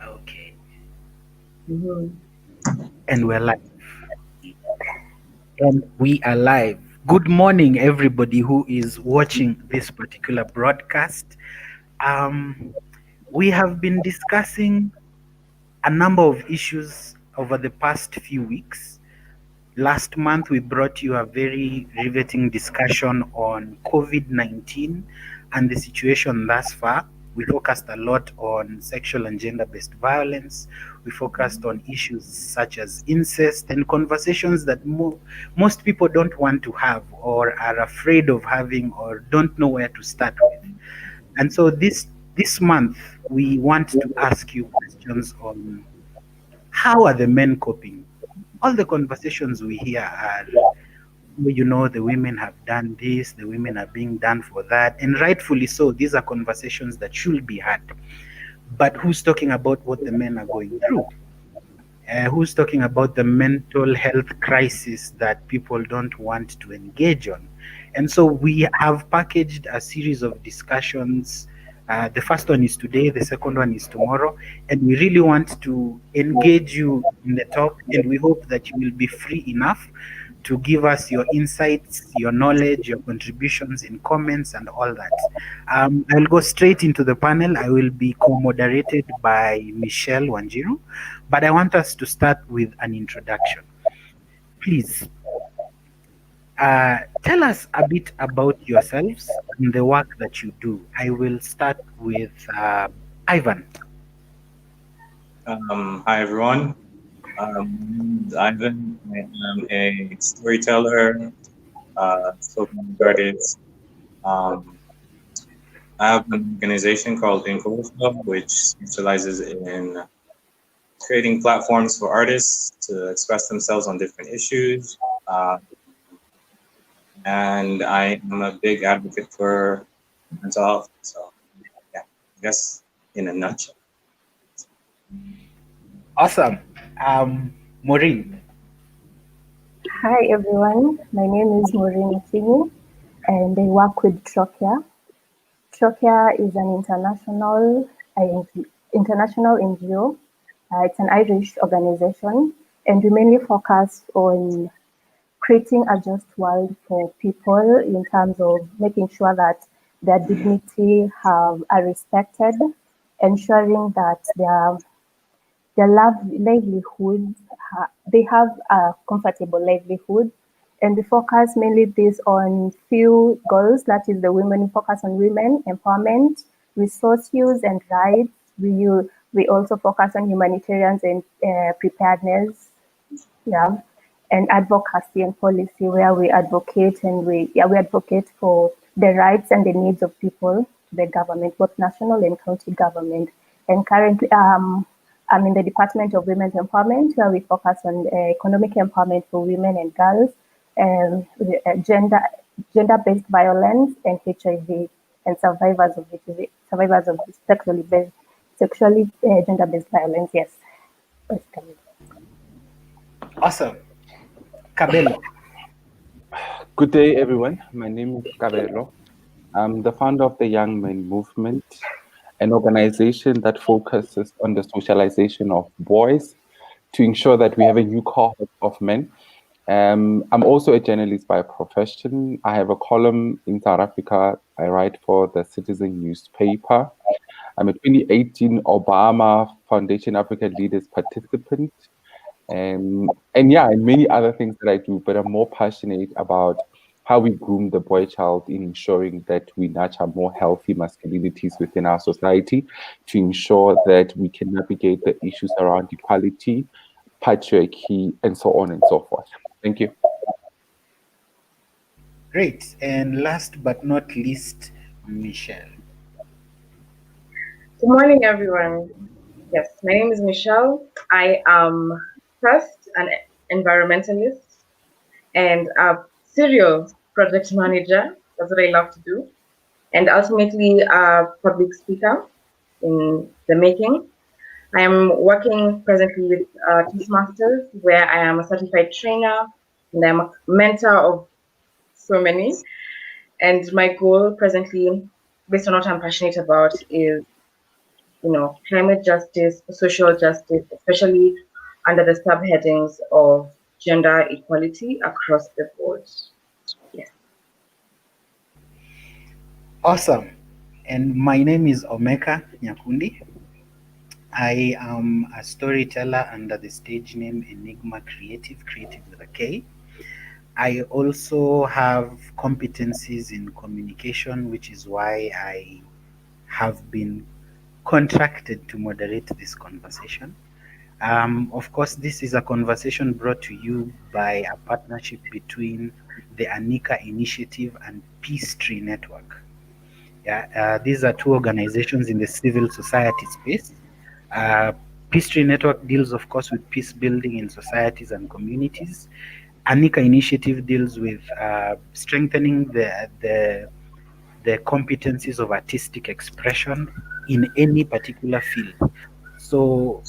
Okay. Mhm. And we're live. And we are live. Good morning, everybody who is watching this particular broadcast. Um, we have been discussing a number of issues over the past few weeks. Last month, we brought you a very riveting discussion on COVID 19 and the situation thus far. We focused a lot on sexual and gender based violence. We focused on issues such as incest and conversations that most people don't want to have or are afraid of having or don't know where to start with. And so this month, we want to ask you questions on how are the men coping? All the conversations we hear are, the women have done this, the women are being done for that, and rightfully so. These are conversations that should be had. But who's talking about what the men are going through? Who's talking about the mental health crisis that people don't want to engage on? And so we have packaged a series of discussions. The first one is today, the second one is tomorrow, and we really want to engage you in the talk, and we hope that you will be free enough to give us your insights, your knowledge, your contributions in comments, and all that. I'll go straight into the panel. I will be co moderated by Michelle Wanjiru, but I want us to start with an introduction. Please tell us a bit about yourselves and the work that you do. I will start with Ivan. Hi everyone. My name is Ivan. I am a storyteller, spoken word artist. Um, I have an organization called Incofa, which specializes in creating platforms for artists to express themselves on different issues. Uh, and I am a big advocate for mental health. So, yeah, I guess in a nutshell. Awesome. Maureen. Hi everyone, my name is Maureen Akinyi and I work with Trocare. Trocare is an international NGO. It's an Irish organization and we mainly focus on creating a just world for people in terms of making sure that their dignity are respected, ensuring that their livelihood, they have a comfortable livelihood. And we focus mainly this on few goals, that is the women, focus on women empowerment, resource use and rights. We also focus on humanitarian and preparedness, yeah, and advocacy and policy, where we advocate we advocate for the rights and the needs of people, the government, both national and county government. And currently, I'm in the Department of Women's Empowerment, where we focus on economic empowerment for women and girls, and gender-based violence and HIV, and survivors of HIV, survivors of sexually gender-based violence. Yes. Awesome. Cabello. Good day, everyone. My name is Cabello. I'm the founder of the Young Men Movement, an organization that focuses on the socialization of boys to ensure that we have a new cohort of men. I'm also a journalist by profession. I have a column in South Africa. I write for the Citizen newspaper. I'm a 2018 Obama Foundation Africa Leaders participant. And yeah, and many other things that I do, but I'm more passionate about how we groom the boy child in ensuring that we nurture more healthy masculinities within our society to ensure that we can navigate the issues around equality, patriarchy, and so on and so forth. Thank you. Great. And last but not least, Michelle. Good morning, everyone. Yes, my name is Michelle. I am first an environmentalist and a serial project manager. That's what I love to do. And ultimately a public speaker in the making. I am working presently with Toastmasters, where I am a certified trainer and I'm a mentor of so many. And my goal presently, based on what I'm passionate about, is climate justice, social justice, especially under the subheadings of gender equality across the board. Yes. Awesome. And my name is Omeka Nyakundi. I am a storyteller under the stage name Enigma Creative, creative with a K. I also have competencies in communication, which is why I have been contracted to moderate this conversation. Of course, this is a conversation brought to you by a partnership between the Anika Initiative and Peace Tree Network. Yeah, these are two organizations in the civil society space. Uh, Peace Tree Network deals, of course, with peace building in societies and communities. Anika Initiative deals with strengthening the competencies of artistic expression in any particular field. So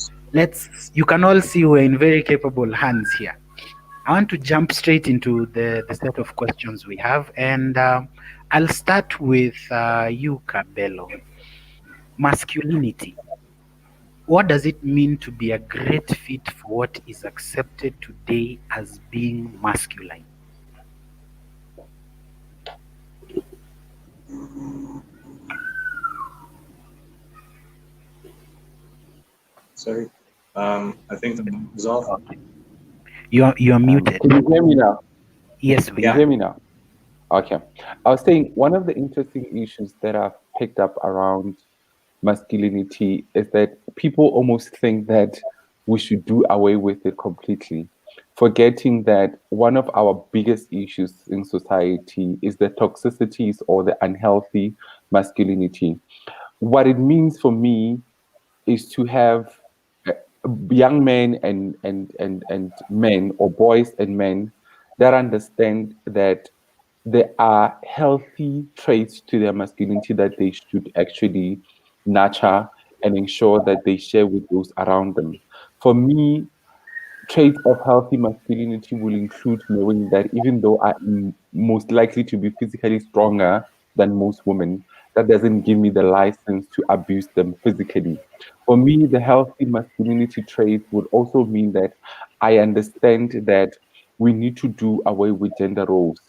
you can all see we're in very capable hands here. I want to jump straight into the set of questions we have, and I'll start with you, Cabello. Masculinity. What does it mean to be a great fit for what is accepted today as being masculine? Sorry. I think the mic is off. Okay. You're muted. Can you hear me now? Yes, Can you we Yeah. hear me now? Okay. I was saying one of the interesting issues that I've picked up around masculinity is that people almost think that we should do away with it completely, forgetting that one of our biggest issues in society is the toxicities or the unhealthy masculinity. What it means for me is to have uh, young men and men, or boys and men, that understand that there are healthy traits to their masculinity that they should actually nurture and ensure that they share with those around them. For me, traits of healthy masculinity will include knowing that even though I'm most likely to be physically stronger than most women, that doesn't give me the license to abuse them physically. For me, the healthy masculinity trait would also mean that I understand that we need to do away with gender roles,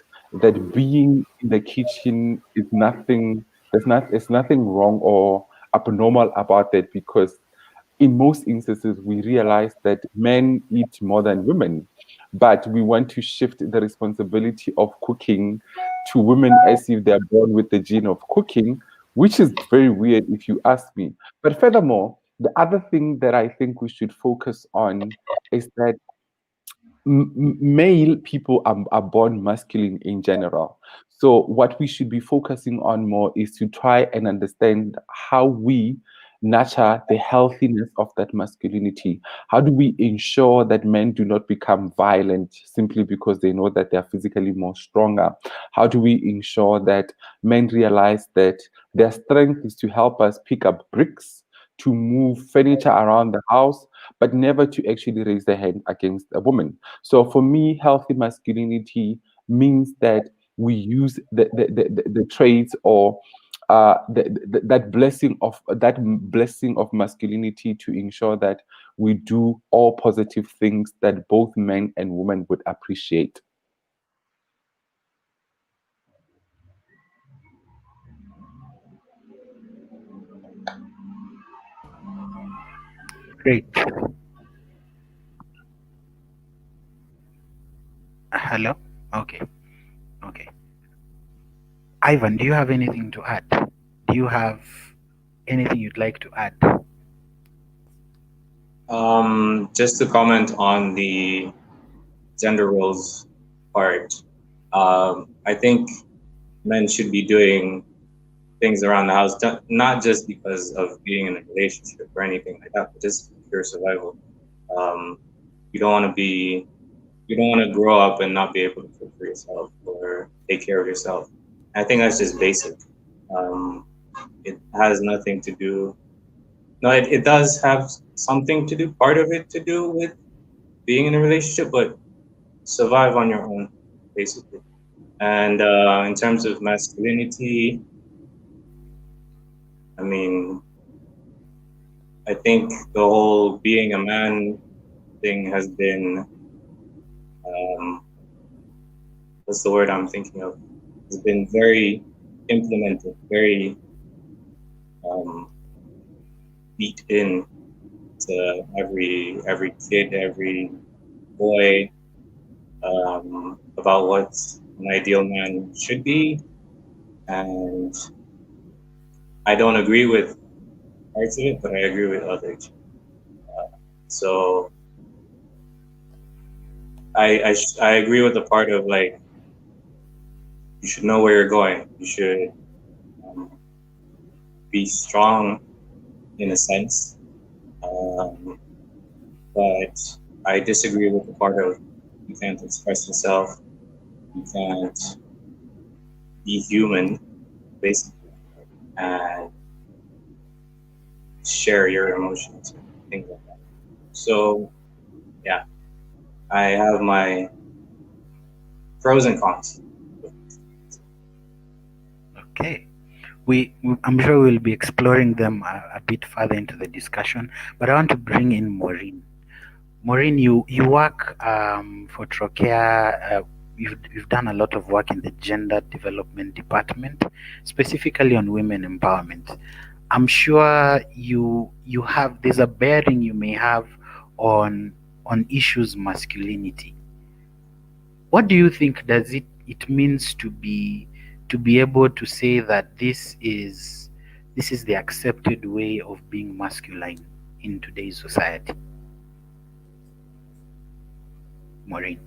that being in the kitchen is nothing, there's nothing wrong or abnormal about that, because in most instances, we realize that men eat more than women, but we want to shift the responsibility of cooking to women as if they're born with the gene of cooking, which is very weird if you ask me. But furthermore, the other thing that I think we should focus on is that male people are born masculine in general. So what we should be focusing on more is to try and understand how we nurture the healthiness of that masculinity. How do we ensure that men do not become violent simply because they know that they are physically more stronger? How do we ensure that men realize that their strength is to help us pick up bricks, to move furniture around the house, but never to actually raise their hand against a woman? So for me, healthy masculinity means that we use the traits, or that blessing of masculinity, to ensure that we do all positive things that both men and women would appreciate. Great. Hello? Okay. Okay. Ivan, do you have anything to add? Do you have anything you'd like to add? Just to comment on the gender roles part, I think men should be doing things around the house, not just because of being in a relationship or anything like that, but just pure survival. Um, you don't want to be, you don't want to grow up and not be able to cook for yourself or take care of yourself. I think that's just basic. Um, it has nothing to do. No, it does have something to do, part of it to do with being in a relationship, but survive on your own, basically. And in terms of masculinity, I mean, I think the whole being a man thing has been, um, what's the word I'm thinking of? Has been very implemented, very um, beat in to every kid, every boy, about what an ideal man should be, and I don't agree with parts of it, but I agree with others. So I agree with the part of like you should know where you're going. You should um, be strong in a sense, um, but I disagree with the part of you can't express yourself, you can't be human, basically, and share your emotions and things like that. So yeah, I have my pros and cons. Okay. I'm sure we'll be exploring them a bit further into the discussion, but I want to bring in Maureen. Maureen, you work for Trocare. You've done a lot of work in the gender development department, specifically on women empowerment. I'm sure you have there's a bearing you may have on issues masculinity. What do you think does it means to be able to say that this is the accepted way of being masculine in today's society? Maureen.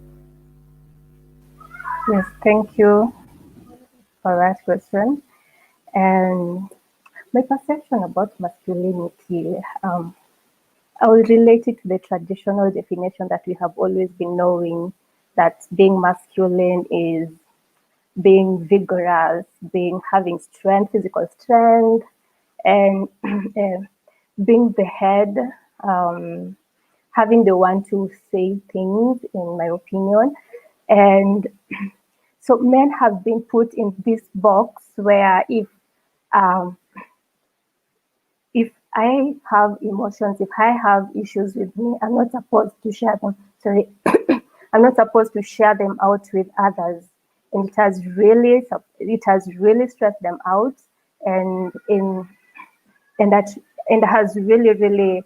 Yes, thank you for that question. And my perception about masculinity, I will relate it to the traditional definition that we have always been knowing, that being masculine is being vigorous, being having strength, physical strength, and being the head, um, having the one to say things, in my opinion. And so men have been put in this box where um, if I have emotions, if I have issues with me, I'm not supposed to share them. Sorry, I'm not supposed to share them out with others, and it has really stressed them out, and in and that and has really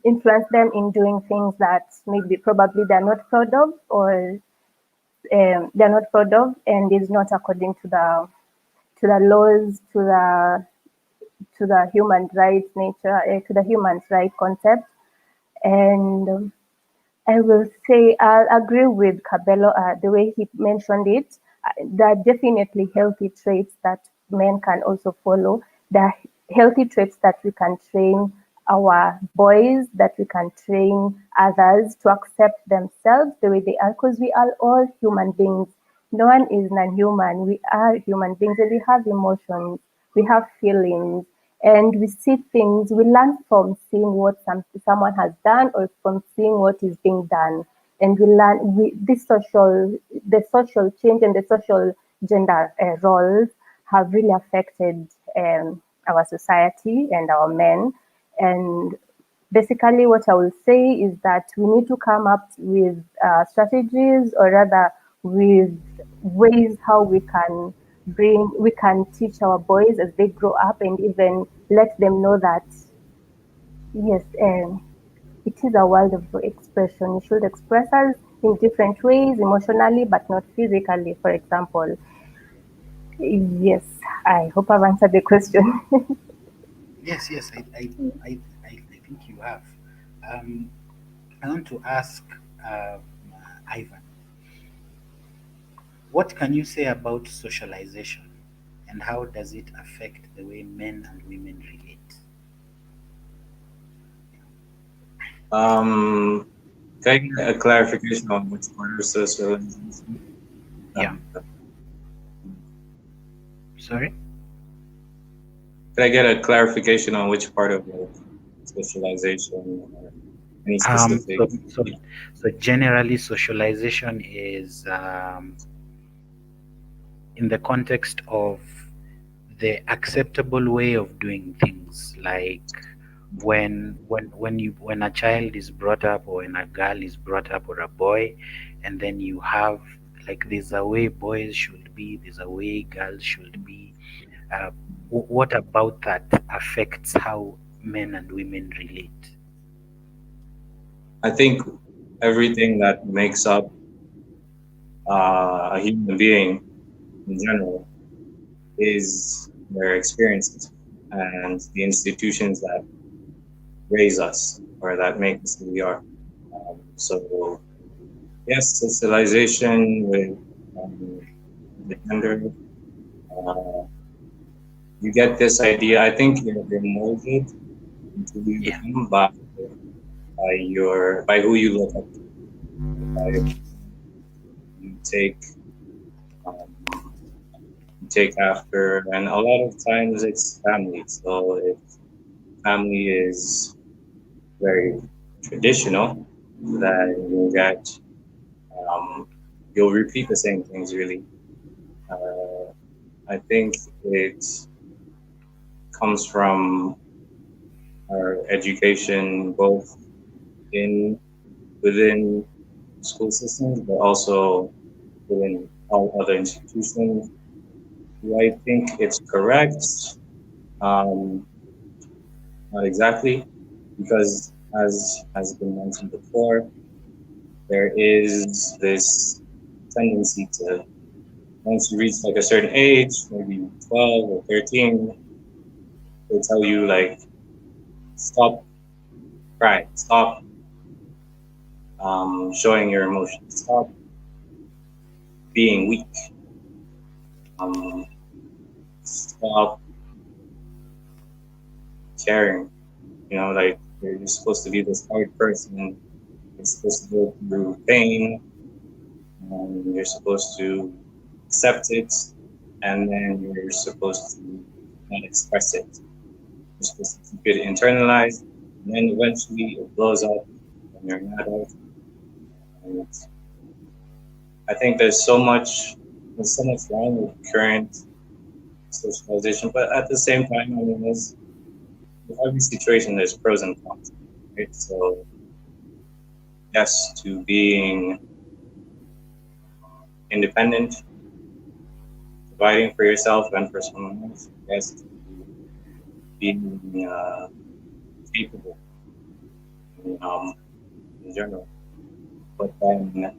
influenced them in doing things that maybe probably they're not proud of, or they're not proud of, and is not according to the laws, to the human rights nature, to the human rights concept. And I will say I agree with Cabello, the way he mentioned it. There are definitely healthy traits that men can also follow. There are healthy traits that we can train our boys, that we can train others to accept themselves the way they are, because we are all human beings. No one is non-human. We are human beings, and we have emotions, we have feelings, and we see things. We learn from seeing what someone has done, or from seeing what is being done, and we learn the social change and the social gender roles have really affected our society and our men. And basically, what I will say is that we need to come up with strategies, or rather, with ways how we can teach our boys as they grow up, and even let them know that yes, it is a world of expression. You should express us in different ways, emotionally, but not physically, for example. Yes, I hope I've answered the question. Yes, yes, I think you have. Um, I want to ask Ivan, what can you say about socialization and how does it affect the way men and women relate? Um, can I get a clarification on which part of socialization? Yeah, Um, sorry? can I get a clarification on which part of like, socialization or any Um, specific? so, so, so generally, socialization is in the context of the acceptable way of doing things, like when a child is brought up, or when a girl is brought up, or a boy, and then you have, like, there's a way boys should be, there's a way girls should be. uh, what about that affects how men and women relate? I think everything that makes up a human being in general is their experiences and the institutions that raise us or that make us who we are. So yes, socialization with um, the gender, uh, you get this idea. I think you're molded into who you Yeah. become by who you look up to, by you take um, you take after, and a lot of times it's family. So if family is very traditional, then you get um, you'll repeat the same things really. Uh, I think it comes from our education, both in within school systems, but also within all other institutions. Do I think it's correct? Um, Not exactly, because as has been mentioned before, there is this tendency to once you reach like a certain age, maybe 12 or 13, they tell you like stop crying, stop showing your emotions, stop being weak, um, stop caring. You know, like you're supposed to be this hard person. You're supposed to go through pain, and you're supposed to accept it, and then you're supposed to not express it. You're supposed to keep it internalized, and then eventually it blows up when you're an adult. And I think there's so much wrong with current socialization, but at the same time, I mean, there's with every situation there's pros and cons, right? So yes, to being independent, providing for yourself and for someone else. Yes, to being capable um, in general. But then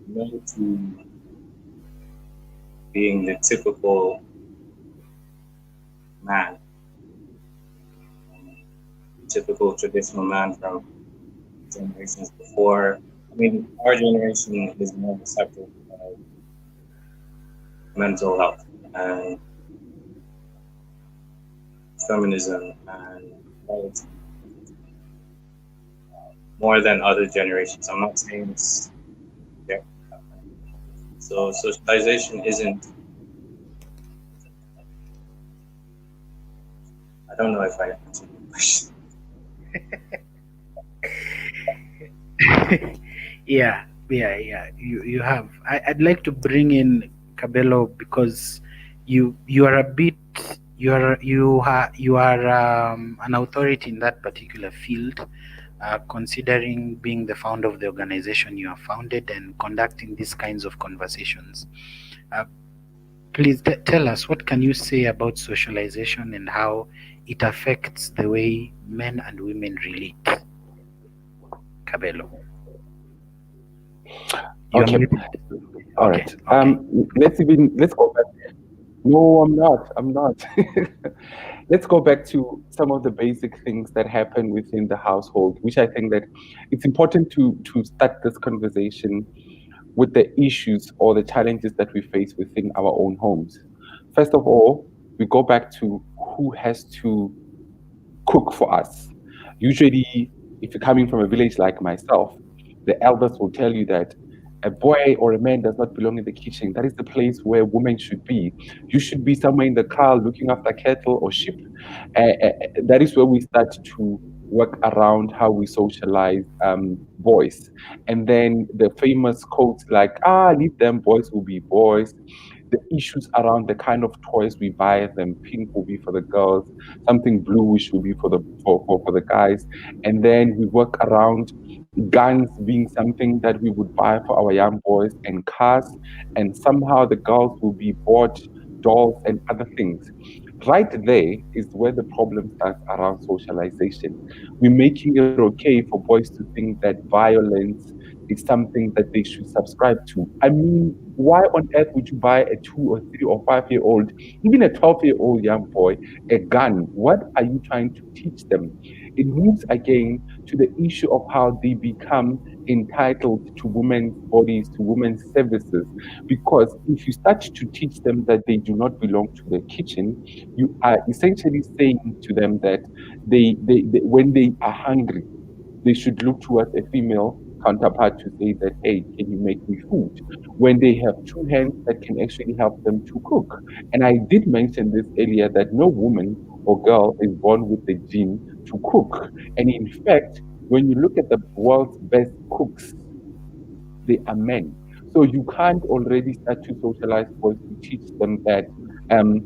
no to being the typical man, typical traditional man from generations before. I mean, our generation is more receptive of mental health and feminism and equality more than other generations. I'm not saying it's yeah. So socialization isn't. I don't know if I answered the question. Yeah, you have. I'd like to bring in Cabello, because you are a bit, you are an authority in that particular field, considering being the founder of the organization you have founded and conducting these kinds of conversations. Uh, Please tell us, what can you say about socialization and how it affects the way men and women relate? Cabello, you are Okay, muted. all Okay, right. okay. Let's go back. No, I'm not. I'm not. Let's go back to some of the basic things that happen within the household, which I think that it's important to start this conversation with the issues or the challenges that we face within our own homes. First of all, we go back to who has to cook for us. Usually, if you're coming from a village like myself, the elders will tell you that a boy or a man does not belong in the kitchen. That is the place where women should be. You should be somewhere in the car looking after cattle or sheep. That is where we start to work around how we socialize boys. And then the famous quotes like, leave them, boys will be boys. the issues around the kind of toys we buy them. Pink will be for the girls, something bluish will be for the guys, and then we work around guns being something that we would buy for our young boys, and cars, and somehow the girls will be bought dolls and other things. Right there is where the problem starts around socialization. We're making it okay for boys to think that violence is something that they should subscribe to. I mean, why on earth would you buy a 2 or 3 or 5 year old, even a 12-year-old young boy, a gun? What are you trying to teach them? It moves again to the issue of how they become entitled to women's bodies, to women's services. Because if you start to teach them that they do not belong to the kitchen, you are essentially saying to them that they when they are hungry, they should look towards a female counterpart to say that, hey, can you make me food? When they have two hands that can actually help them to cook. And I did mention this earlier that no woman or girl is born with the gene to cook. And in fact, when you look at the world's best cooks, they are men. So you can't already start to socialize boys to teach them that um,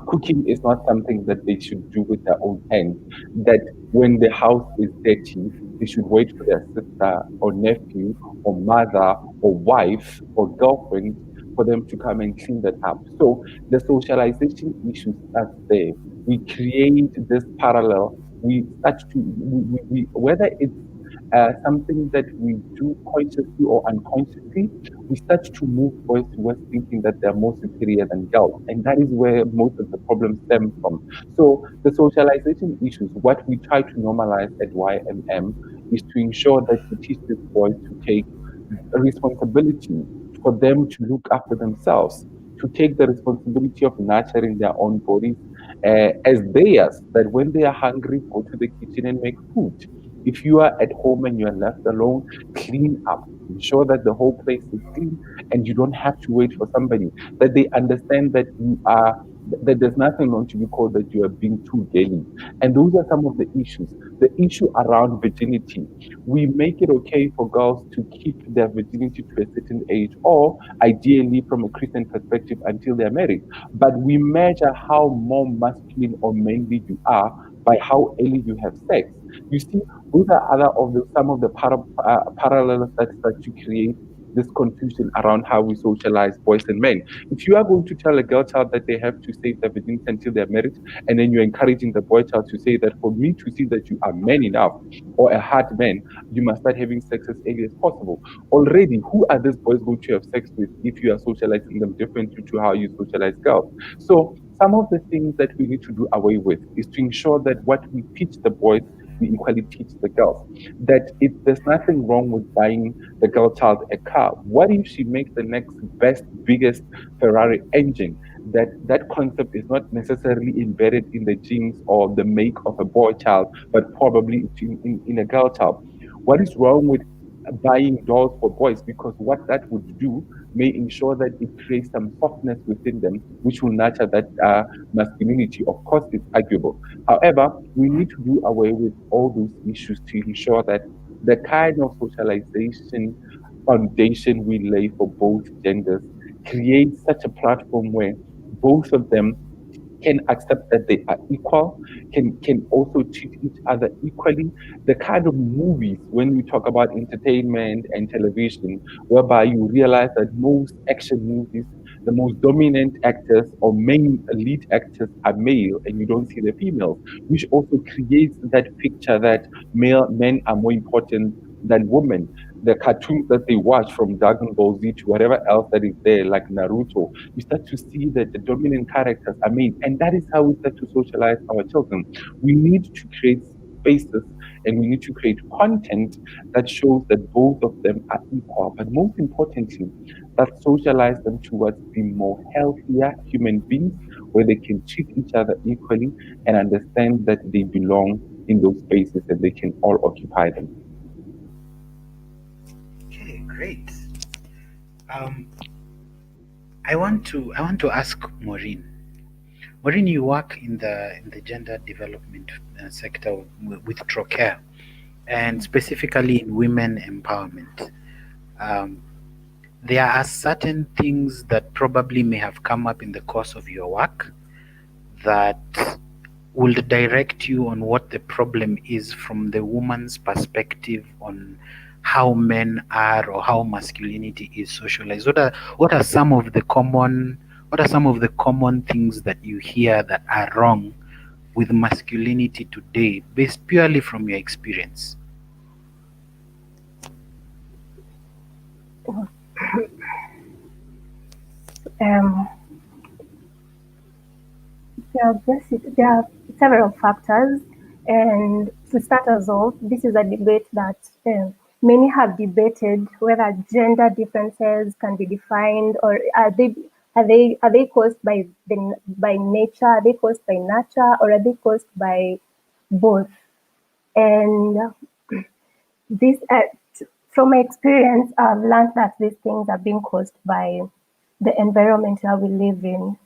cooking is not something that they should do with their own hands. That when the house is dirty, they should wait for their sister or nephew or mother or wife or girlfriend for them to come and clean that up. So the socialization issue starts there. We create this parallel. We start to, whether it's something that we do consciously or unconsciously, we start to move boys towards thinking that they're more superior than girls. And that is where most of the problems stem from. So the socialization issues, what we try to normalize at YMM is to ensure that we teach these boys to take responsibility, for them to look after themselves, to take the responsibility of nurturing their own bodies as theirs, that when they are hungry, go to the kitchen and make food. If you are at home and you are left alone, clean up. Ensure that the whole place is clean and you don't have to wait for somebody. That they understand that that there's nothing wrong to be called that you are being too girly. And those are some of the issues. The issue around virginity. We make it okay for girls to keep their virginity to a certain age, or ideally from a Christian perspective until they're married. But we measure how more masculine or manly you are by how early you have sex. You see, those are other of the some of the parallels that start to create this confusion around how we socialize boys and men. If you are going to tell a girl child that they have to save their virginity until they're married, and then you're encouraging the boy child to say that for me to see that you are man enough or a hard man, you must start having sex as early as possible. Already, who are these boys going to have sex with if you are socializing them differently to how you socialize girls? So some of the things that we need to do away with is to ensure that what we teach the boys we equally teach the girls. That there's nothing wrong with buying the girl child a car. What if she makes the next best, biggest Ferrari engine? That concept is not necessarily embedded in the genes or the make of a boy child, but probably it's in a girl child. What is wrong with buying dolls for boys? Because what that would do may ensure that it creates some softness within them, which will nurture that masculinity. Of course, it's arguable. However, we need to do away with all those issues to ensure that the kind of socialization foundation we lay for both genders creates such a platform where both of them can accept that they are equal, can also treat each other equally. The kind of movies, when we talk about entertainment and television, whereby you realize that most action movies, the most dominant actors or main lead actors are male and you don't see the females, which also creates that picture that male men are more important than women. The cartoons that they watch from Dragon Ball Z to whatever else that is there, like Naruto, you start to see that the dominant characters are men. And that is how we start to socialize our children. We need to create spaces and we need to create content that shows that both of them are equal. But most importantly, that socialize them towards being more healthier human beings where they can treat each other equally and understand that they belong in those spaces and they can all occupy them. Okay, great. Um, I want to ask Maureen. Maureen, you work in the gender development sector with Trocare, and specifically in women empowerment. Um, there are certain things that probably may have come up in the course of your work that will direct you on what the problem is from the woman's perspective on how men are or how masculinity is socialized. What are some of the common things that you hear that are wrong with masculinity today, based purely from your experience? Um, there are several factors, and to start us off, this is a debate that many have debated whether gender differences can be defined, or are they caused by nature, are they caused by nature, or are they caused by both? And this, from my experience, I've learned that these things are being caused by the environment that we live in,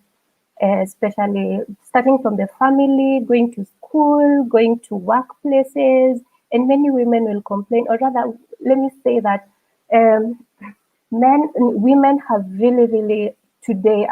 especially starting from the family, going to school, going to workplaces, and many women will complain, or rather, let me say that um, women have really today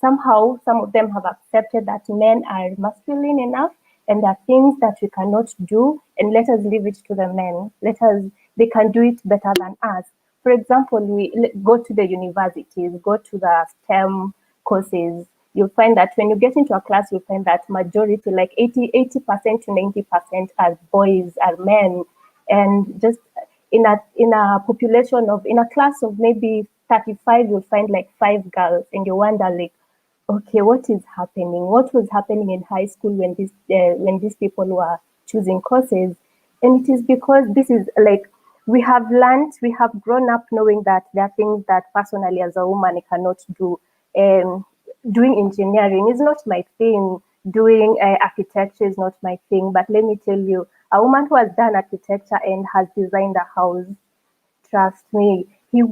somehow some of them have accepted that men are masculine enough and there are things that we cannot do, and let us leave it to the men. They can do it better than us. For example, we go to the universities, go to the STEM courses. You'll find that when you get into a class, you'll find that majority, like 80% to 90% are boys, are men. And just in a population of, in a class of maybe 35, you'll find like 5 girls, and you wonder like, okay, what is happening? What was happening in high school when these people were choosing courses? And it is because this is like, we have grown up knowing that there are things that personally as a woman I cannot do. Um, Doing engineering is not my thing. Doing architecture is not my thing. But let me tell you, a woman who has done architecture and has designed a house, trust me, he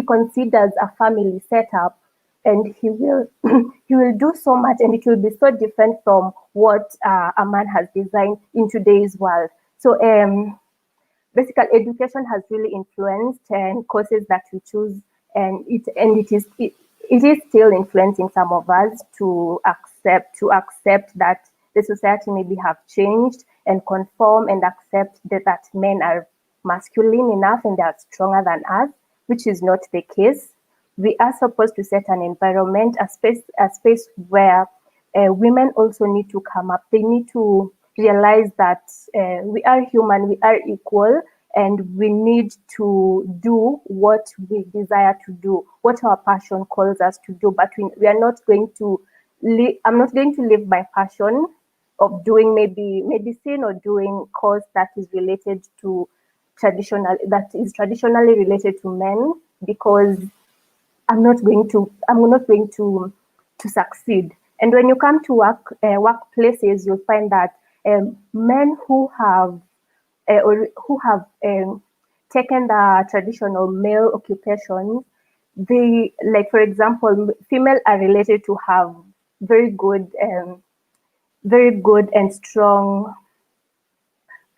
considers a family setup, and he will he will do so much, and it will be so different from what a man has designed in today's world. So basically education has really influenced and courses that we choose, and it is still influencing some of us to accept that the society maybe have changed and conform and accept that men are masculine enough and they are stronger than us, which is not the case. We are supposed to set an environment, a space where women also need to come up. They need to realize that we are human, we are equal, and we need to do what we desire to do, what our passion calls us to do. But we are not going to I'm not going to live my passion of doing maybe medicine or doing course that is related to traditionally related to men, because I'm not going to succeed. And when you come to workplaces, you'll find that men who have taken the traditional male occupations, they, like for example, female are related to have very good very good and strong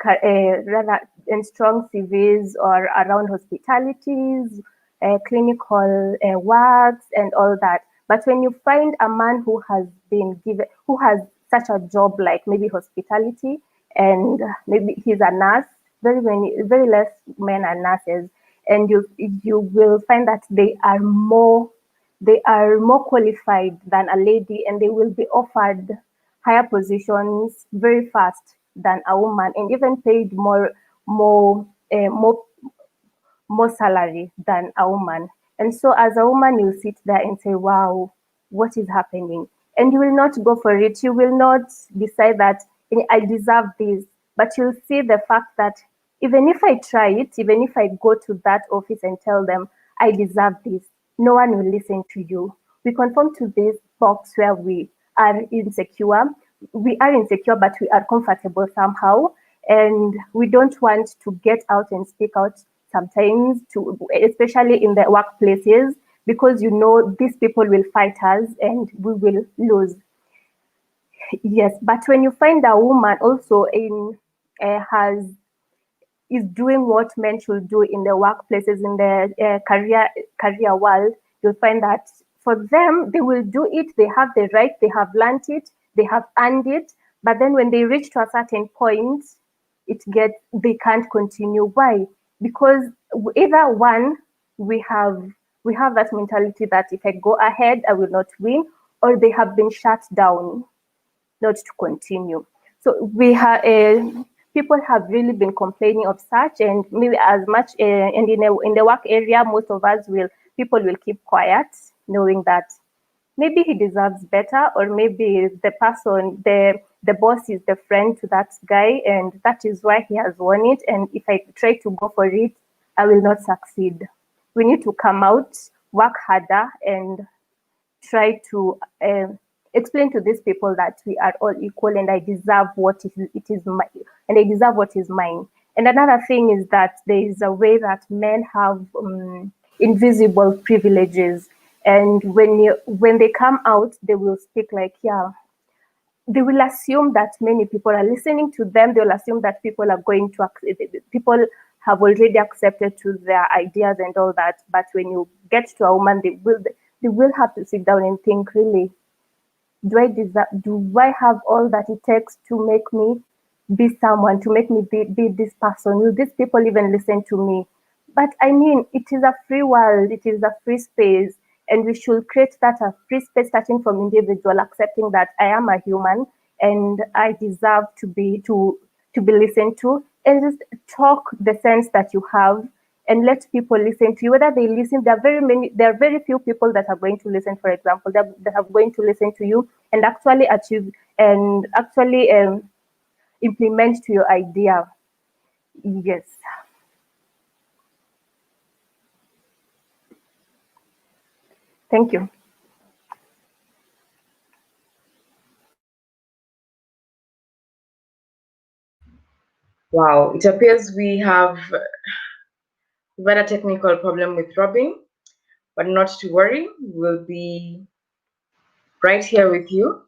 rather and strong CVs or around hospitalities, clinical works, and all that. But when you find a man who has such a job like maybe hospitality, and maybe he's a nurse, very less men are nurses, and you will find that they are more qualified than a lady, and they will be offered higher positions very fast than a woman, and even paid more uh, more more salary than a woman. And so as a woman, you sit there and say, wow, what is happening? And you will not go for it. You will not decide that, I deserve this. But you'll see the fact that even if I try it, even if I go to that office and tell them I deserve this, no one will listen to you. We conform to this box where we are insecure. We are insecure, but we are comfortable somehow. And we don't want to get out and speak out sometimes, especially in the workplaces, because these people will fight us and we will lose. Yes, but when you find a woman also has is doing what men should do in the workplaces, in the career world, you'll find that for them, they will do it. They have the right. They have learned it. They have earned it. But then when they reach to a certain point, they can't continue. Why? Because either one, we have we have that mentality that if I go ahead, I will not win, or they have been shut down not to continue. So people have really been complaining of such, and maybe as much, and in the work area, most of us people will keep quiet, knowing that maybe he deserves better, or maybe the boss is the friend to that guy, and that is why he has won it. And if I try to go for it, I will not succeed. We need to come out, work harder, and try to explain to these people that we are all equal, and I deserve it is mine, and I deserve what is mine. And another thing is that there is a way that men have invisible privileges, and when they come out, they will speak like, yeah, they will assume that many people are listening to them. They will assume that people have already accepted to their ideas and all that. But when you get to a woman, they will have to sit down and think, really, do I have all that it takes to make me be someone, to make me be this person? Will these people even listen to me? But I mean, it is a free world, it is a free space, and we should create that a free space, starting from individual accepting that I am a human and I deserve to be listened to, and just talk the sense that you have, and let people listen to you. Whether they listen, there are very few people that are going to listen, for example, that are going to listen to you and actually achieve and actually implement to your idea. Yes. Thank you. Wow, it appears we've had a technical problem with Robin, but not to worry, we'll be right here with you.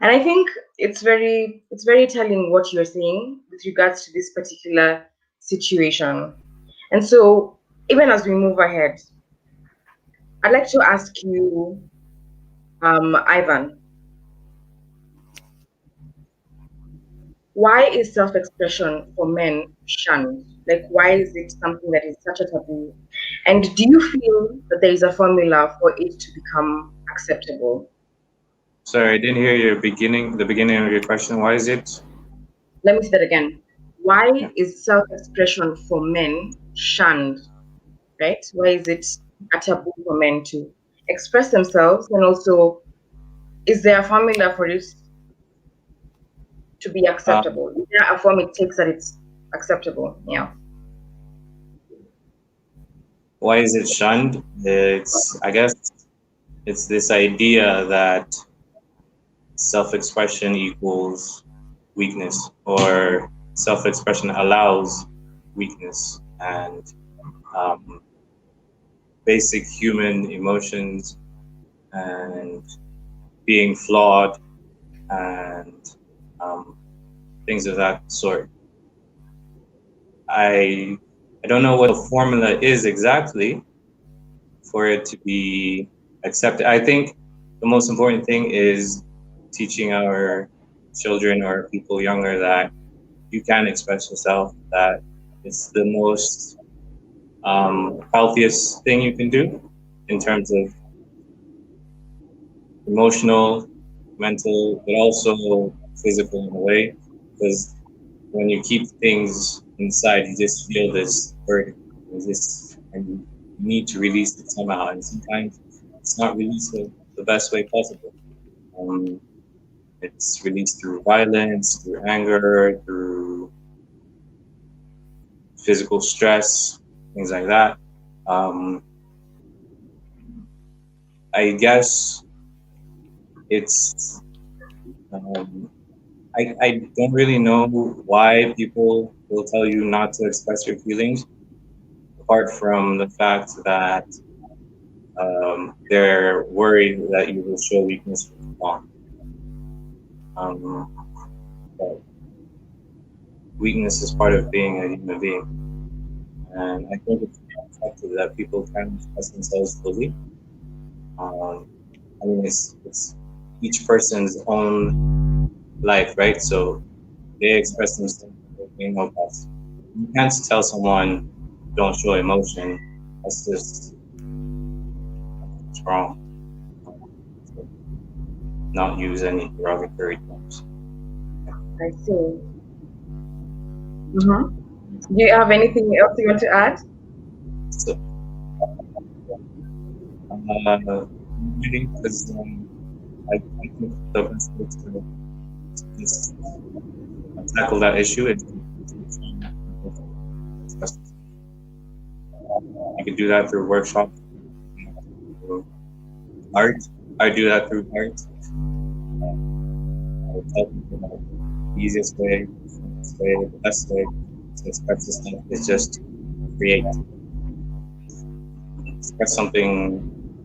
And I think it's very telling what you're saying with regards to this particular situation. And so, even as we move ahead, I'd like to ask you, Ivan, why is self-expression for men shunned? Like, why is it something that is such a taboo? And do you feel that there is a formula for it to become acceptable? Sorry, I didn't hear the beginning of your question. Why is it? Let me say that again. Yeah. Why is self-expression for men shunned? Right? Why is it a taboo for men to express themselves? And also, is there a formula for it to be Um, acceptable? Is there a form it takes that it's acceptable? Yeah. why is it shunned? I guess, it's this idea that self-expression equals weakness, or self-expression allows weakness, and um, basic human emotions and being flawed, and um, things of that sort. I I don't know what the formula is exactly for it to be accepted. I think the most important thing is teaching our children or people younger that you can express yourself, that it's the most healthiest thing you can do in terms of emotional, mental, but also physical in a way. Because when you keep things inside, you just feel this burden, and you need to release it somehow. And sometimes it's not released the best way possible. Um, it's released through violence, through anger, through physical stress, things like that. Um, I guess it's um, I don't really know why people will tell you not to express your feelings, apart from the fact that they're worried that you will show weakness for too long. Um, but weakness is part of being a human being. And I think it's effective that people can express themselves fully. Um, I mean, it's each person's own life, right? So they express themselves they know best. You can't tell someone don't show emotion. That's just it's wrong. So not use any derogatory terms. I see. Mm-hmm. Do you have anything else you want to add? So, because I think the best way to just tackle that issue is you can do that through workshops, through art. I do that through art. I would tell people that the easiest way, the best way to express yourself is just create. Express something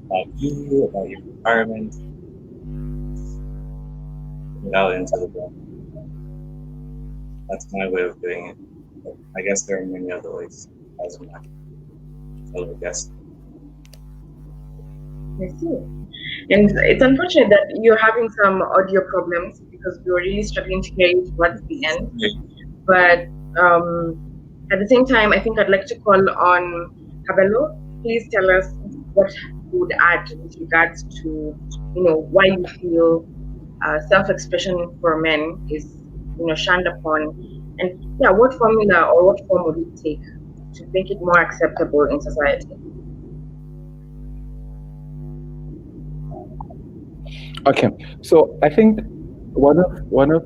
about you, about your environment, put it out into the world. That's my way of doing it. But I guess there are many other ways, as my fellow guest. I see. And it's unfortunate that you're having some audio problems because we were really struggling to hear you towards the end. But at the same time, I think I'd like to call on Cabello. Please tell us what you would add with regards to, why you feel self-expression for men is, shunned upon, and yeah, what formula or what form would it take to make it more acceptable in society? Okay, so I think one of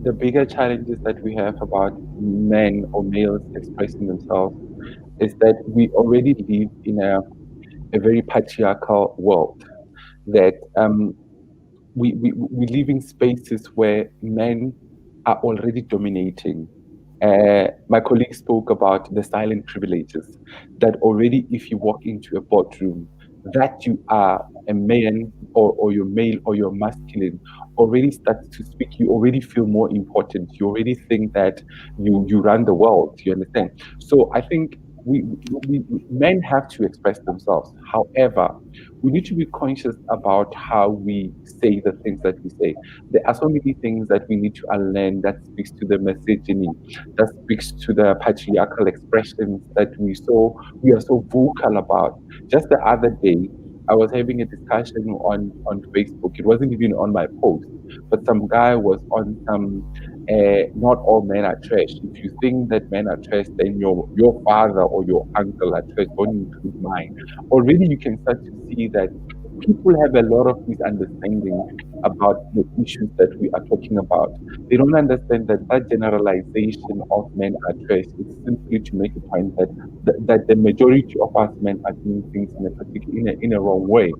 the bigger challenges that we have about men or males expressing themselves is that we already live in a very patriarchal world. That we live in spaces where men are already dominating. My colleague spoke about the silent privileges that already, if you walk into a boardroom, that you are a man or you're male or you're masculine already starts to speak. You already feel more important. You already think that you run the world. You understand? So I think men have to express themselves. However, we need to be conscious about how we say the things that we say. There are so many things that we need to unlearn that speaks to the misogyny, that speaks to the patriarchal expressions that we are so vocal about. Just the other day, I was having a discussion on Facebook. It wasn't even on my post, but some guy was on some. Not all men are trash. If you think that men are trash, then your father or your uncle are trash. Don't include mine. Already, you can start to see that people have a lot of misunderstanding about the issues that we are talking about. They don't understand that that generalization of men are trash is simply to make a point that the majority of us men are doing things in a particular in a wrong way.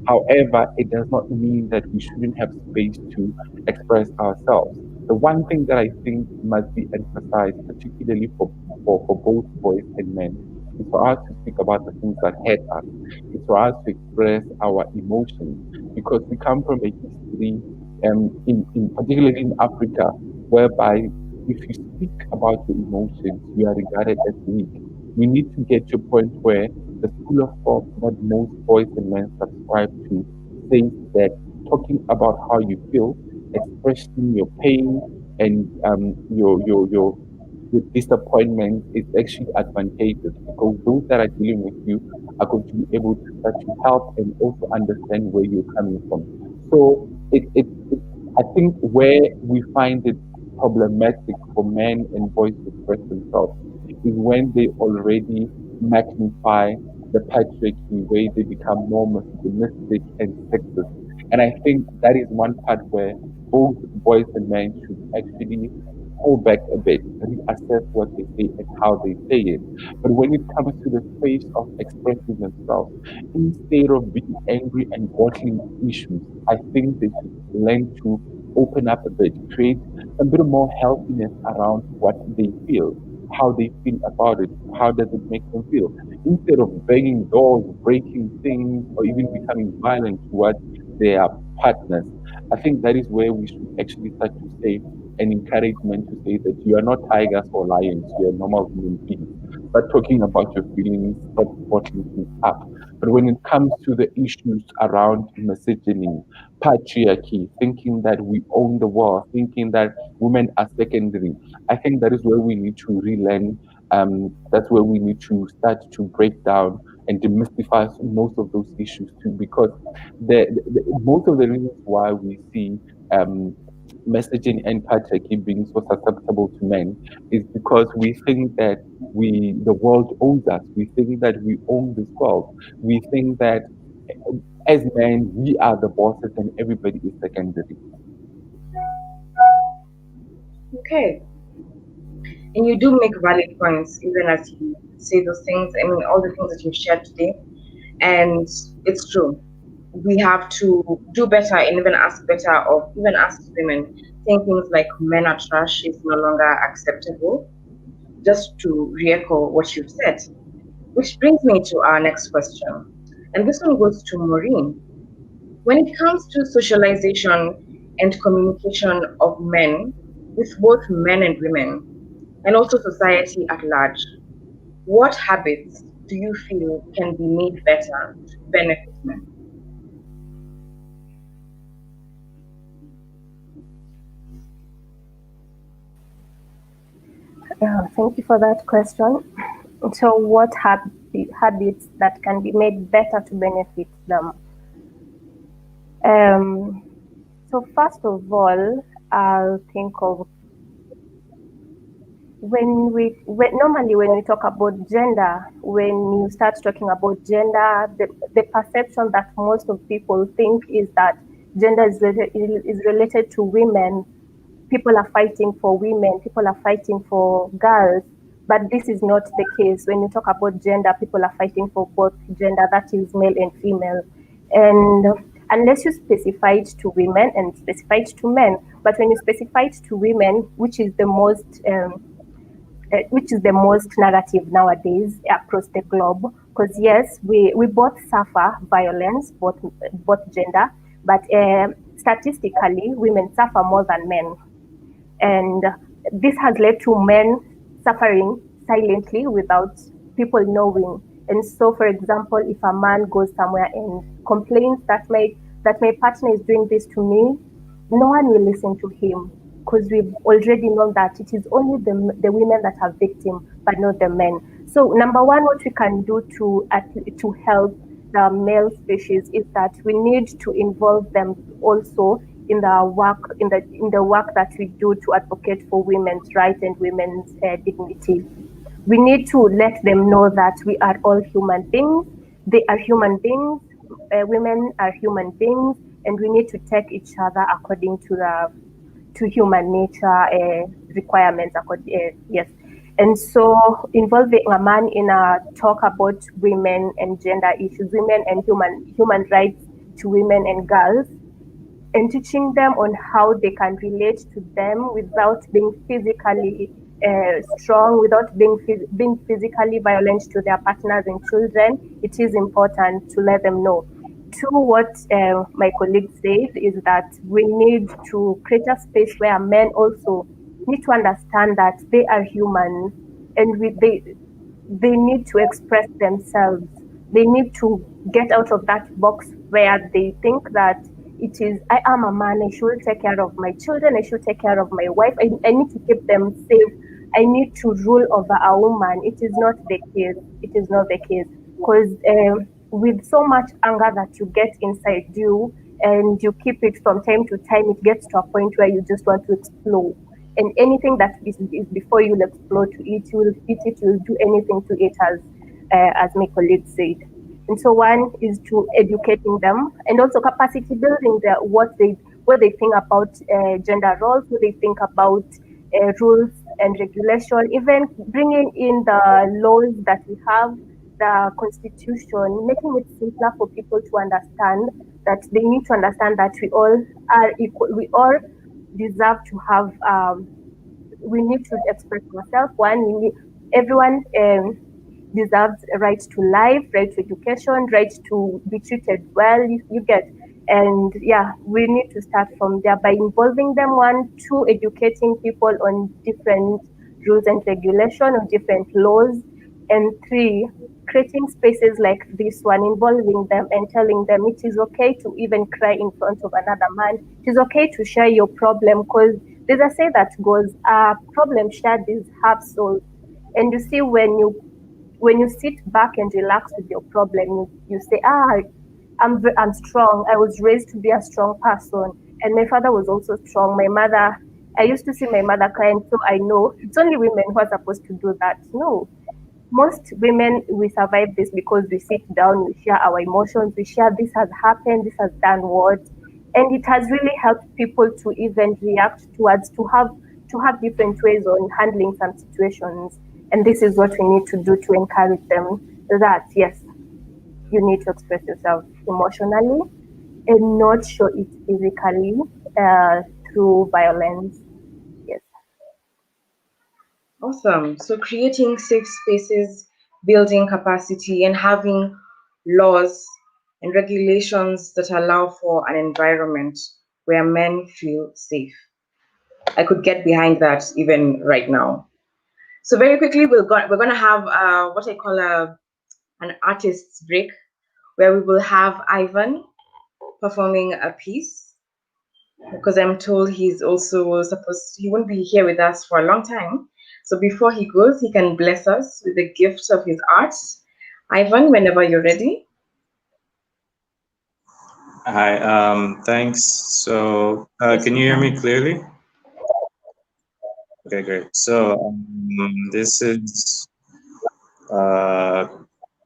However, it does not mean that we shouldn't have space to express ourselves. The one thing that I think must be emphasized, particularly for both boys and men, is for us to speak about the things that hurt us. It's for us to express our emotions because we come from a history, in particularly in Africa, whereby if you speak about your emotions, you are regarded as weak. We need to get to a point where the school of thought that most boys and men subscribe to says that talking about how you feel, expressing your pain and your disappointment is actually advantageous because those that are dealing with you are going to be able to start to help and also understand where you're coming from. So I think where we find it problematic for men and boys to express themselves is when they already magnify the patriarchy, where they become more misogynistic and sexist. And I think that is one part where both boys and men should actually pull back a bit, reassess what they say and how they say it. But when it comes to the space of expressing themselves, instead of being angry and bottling issues, I think they should learn to open up a bit, create a bit more healthiness around what they feel, how they feel about it, how does it make them feel. Instead of banging doors, breaking things, or even becoming violent towards their partners, I think that is where we should actually start to say, and encourage men to say that you are not tigers or lions, you are normal human beings. Start talking about your feelings, stop bottling things up. But when it comes to the issues around misogyny, patriarchy, thinking that we own the world, thinking that women are secondary, I think that is where we need to relearn. That's where we need to start to break down and demystify most of those issues too, because most of the reasons why we see um, messaging and patriarchy being so susceptible to men is because we think that the world owns us. We think that we own this world. We think that as men we are the bosses and everybody is secondary. Okay. And you do make valid points, even as you say those things. I mean, all the things that you've shared today. And it's true. We have to do better and even ask better of even us as women. Saying things like men are trash is no longer acceptable, just to re-echo what you've said. Which brings me to our next question. And this one goes to Maureen. When it comes to socialization and communication of men with both men and women, and also society at large, what habits do you feel can be made better to benefit men? Thank you for that question. So, what habits that can be made better to benefit them? So, first of all, I'll think of normally when we talk about gender, when you start talking about gender, the perception that most of people think is that gender is related to women. People are fighting for women, people are fighting for girls, but this is not the case. When you talk about gender, people are fighting for both gender, that is male and female. And unless you specify it to women and specify it to men, but when you specify it to women, which is the most narrative nowadays across the globe. Because yes, we both suffer violence, both gender, but statistically, women suffer more than men, and this has led to men suffering silently without people knowing. And so, for example, if a man goes somewhere and complains that my partner is doing this to me, no one will listen to him, because we've already known that it is only the women that are victims, but not the men. So, number one, what we can do to help the male species is that we need to involve them also in the work that we do to advocate for women's rights and women's dignity. We need to let them know that we are all human beings. They are human beings. Women are human beings, and we need to take each other according to human nature requirements. Yes. And so involving a man in a talk about women and gender issues, women and human rights to women and girls, and teaching them on how they can relate to them without being physically strong, without being physically violent to their partners and children. It is important to let them know. To what my colleague said is that we need to create a space where men also need to understand that they are humans, and they need to express themselves. They need to get out of that box where they think that it is, I am a man, I should take care of my children, I should take care of my wife, I need to keep them safe, I need to rule over a woman. It is not the case. It is not the case. Because with so much anger that you get inside you and you keep it from time to time, it gets to a point where you just want to explode. And anything that is before you'll explode to eat, you will eat it, you'll do anything to it, as my colleague said. And so one is to educating them, and also capacity building what they think about gender roles, what they think about rules and regulation, even bringing in the laws that we have, the constitution, making it simpler for people to understand that they need to understand that we all are equal, we all deserve to have, we need to express ourselves. Everyone deserves a right to life, right to education, right to be treated well. You get, And yeah, we need to start from there by involving them, one, two, educating people on different rules and regulation or different laws, and three, creating spaces like this one, involving them and telling them it is okay to even cry in front of another man. It is okay to share your problem, because there's a say that goes, problem shared is half solved. And you see, when you sit back and relax with your problem, you say, I'm strong. I was raised to be a strong person. And my father was also strong. My mother, I used to see my mother crying, so I know it's only women who are supposed to do that. No, most women, we survive this because we sit down, we share our emotions, we share this has happened, this has done what, and it has really helped people to even react towards, to have different ways on handling some situations. And this is what we need to do to encourage them that yes, you need to express yourself emotionally and not show it physically through violence. Yes. Awesome. So creating safe spaces, building capacity, and having laws and regulations that allow for an environment where men feel safe. I could get behind that even right now. So very quickly, we're gonna have what I call an artist's break, where we will have Ivan performing a piece, because I'm told he's also he won't be here with us for a long time. So before he goes, he can bless us with the gift of his art. Ivan, whenever you're ready. Hi, thanks. So, Yes, can we you hear me can. clearly? Okay, great. So, this is uh,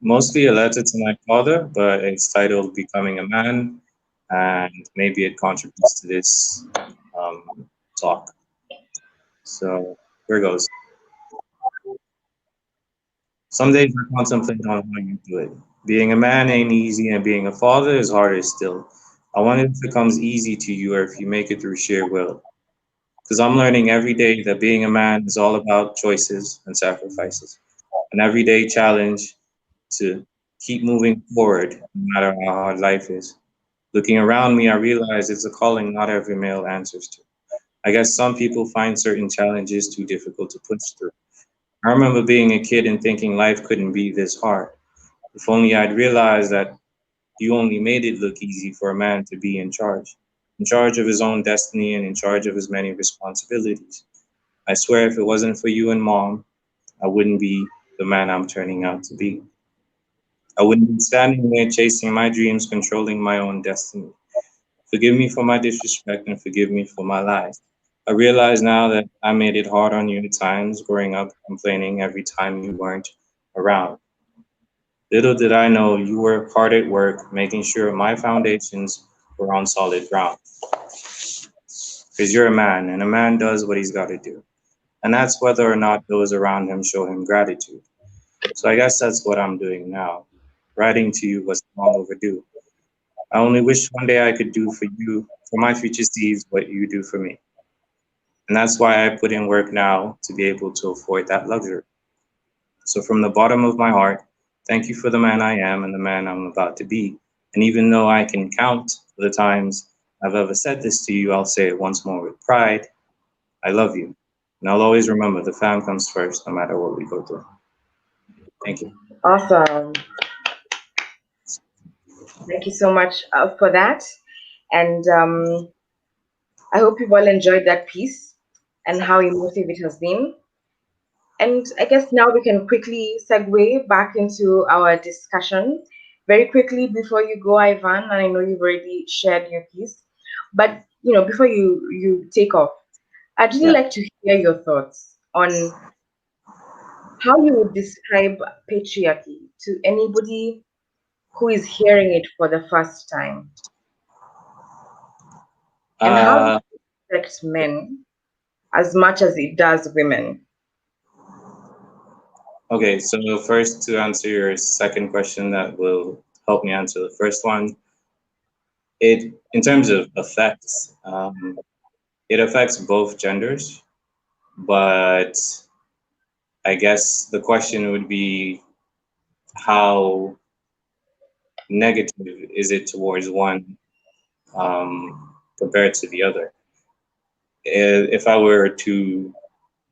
mostly a letter to my father, but it's titled Becoming a Man, and maybe it contributes to this talk. So, here goes. Some days I contemplate on how you do it. Being a man ain't easy, and being a father is harder still. I wonder if it comes easy to you or if you make it through sheer will. Because I'm learning every day that being a man is all about choices and sacrifices. An everyday challenge to keep moving forward, no matter how hard life is. Looking around me, I realize it's a calling not every male answers to. I guess some people find certain challenges too difficult to push through. I remember being a kid and thinking life couldn't be this hard. If only I'd realized that you only made it look easy for a man to be in charge of his own destiny and in charge of his many responsibilities. I swear if it wasn't for you and mom, I wouldn't be the man I'm turning out to be. I wouldn't be standing there chasing my dreams, controlling my own destiny. Forgive me for my disrespect and forgive me for my lies. I realize now that I made it hard on you at times, growing up complaining every time you weren't around. Little did I know you were hard at work, making sure my foundations were on solid ground. Because you're a man, and a man does what he's got to do. And that's whether or not those around him show him gratitude. So I guess that's what I'm doing now. Writing to you was long overdue. I only wish one day I could do for you, for my future seeds, what you do for me. And that's why I put in work now to be able to afford that luxury. So from the bottom of my heart, thank you for the man I am and the man I'm about to be. And even though I can count the times I've ever said this to you, I'll say it once more with pride. I love you. And I'll always remember the fam comes first no matter what we go through. Thank you. Awesome. Thank you so much for that. And I hope you've all enjoyed that piece and how emotive it has been. And I guess now we can quickly segue back into our discussion. Very quickly before you go, Ivan, and I know you've already shared your piece, but before you take off, I'd really Yeah. like to hear your thoughts on how you would describe patriarchy to anybody who is hearing it for the first time, and how does Uh, it affect men as much as it does women? okay, so first to answer your second question that will help me answer the first one, it in terms of effects, it affects both genders, but I guess the question would be how negative is it towards one compared to the other. If I were to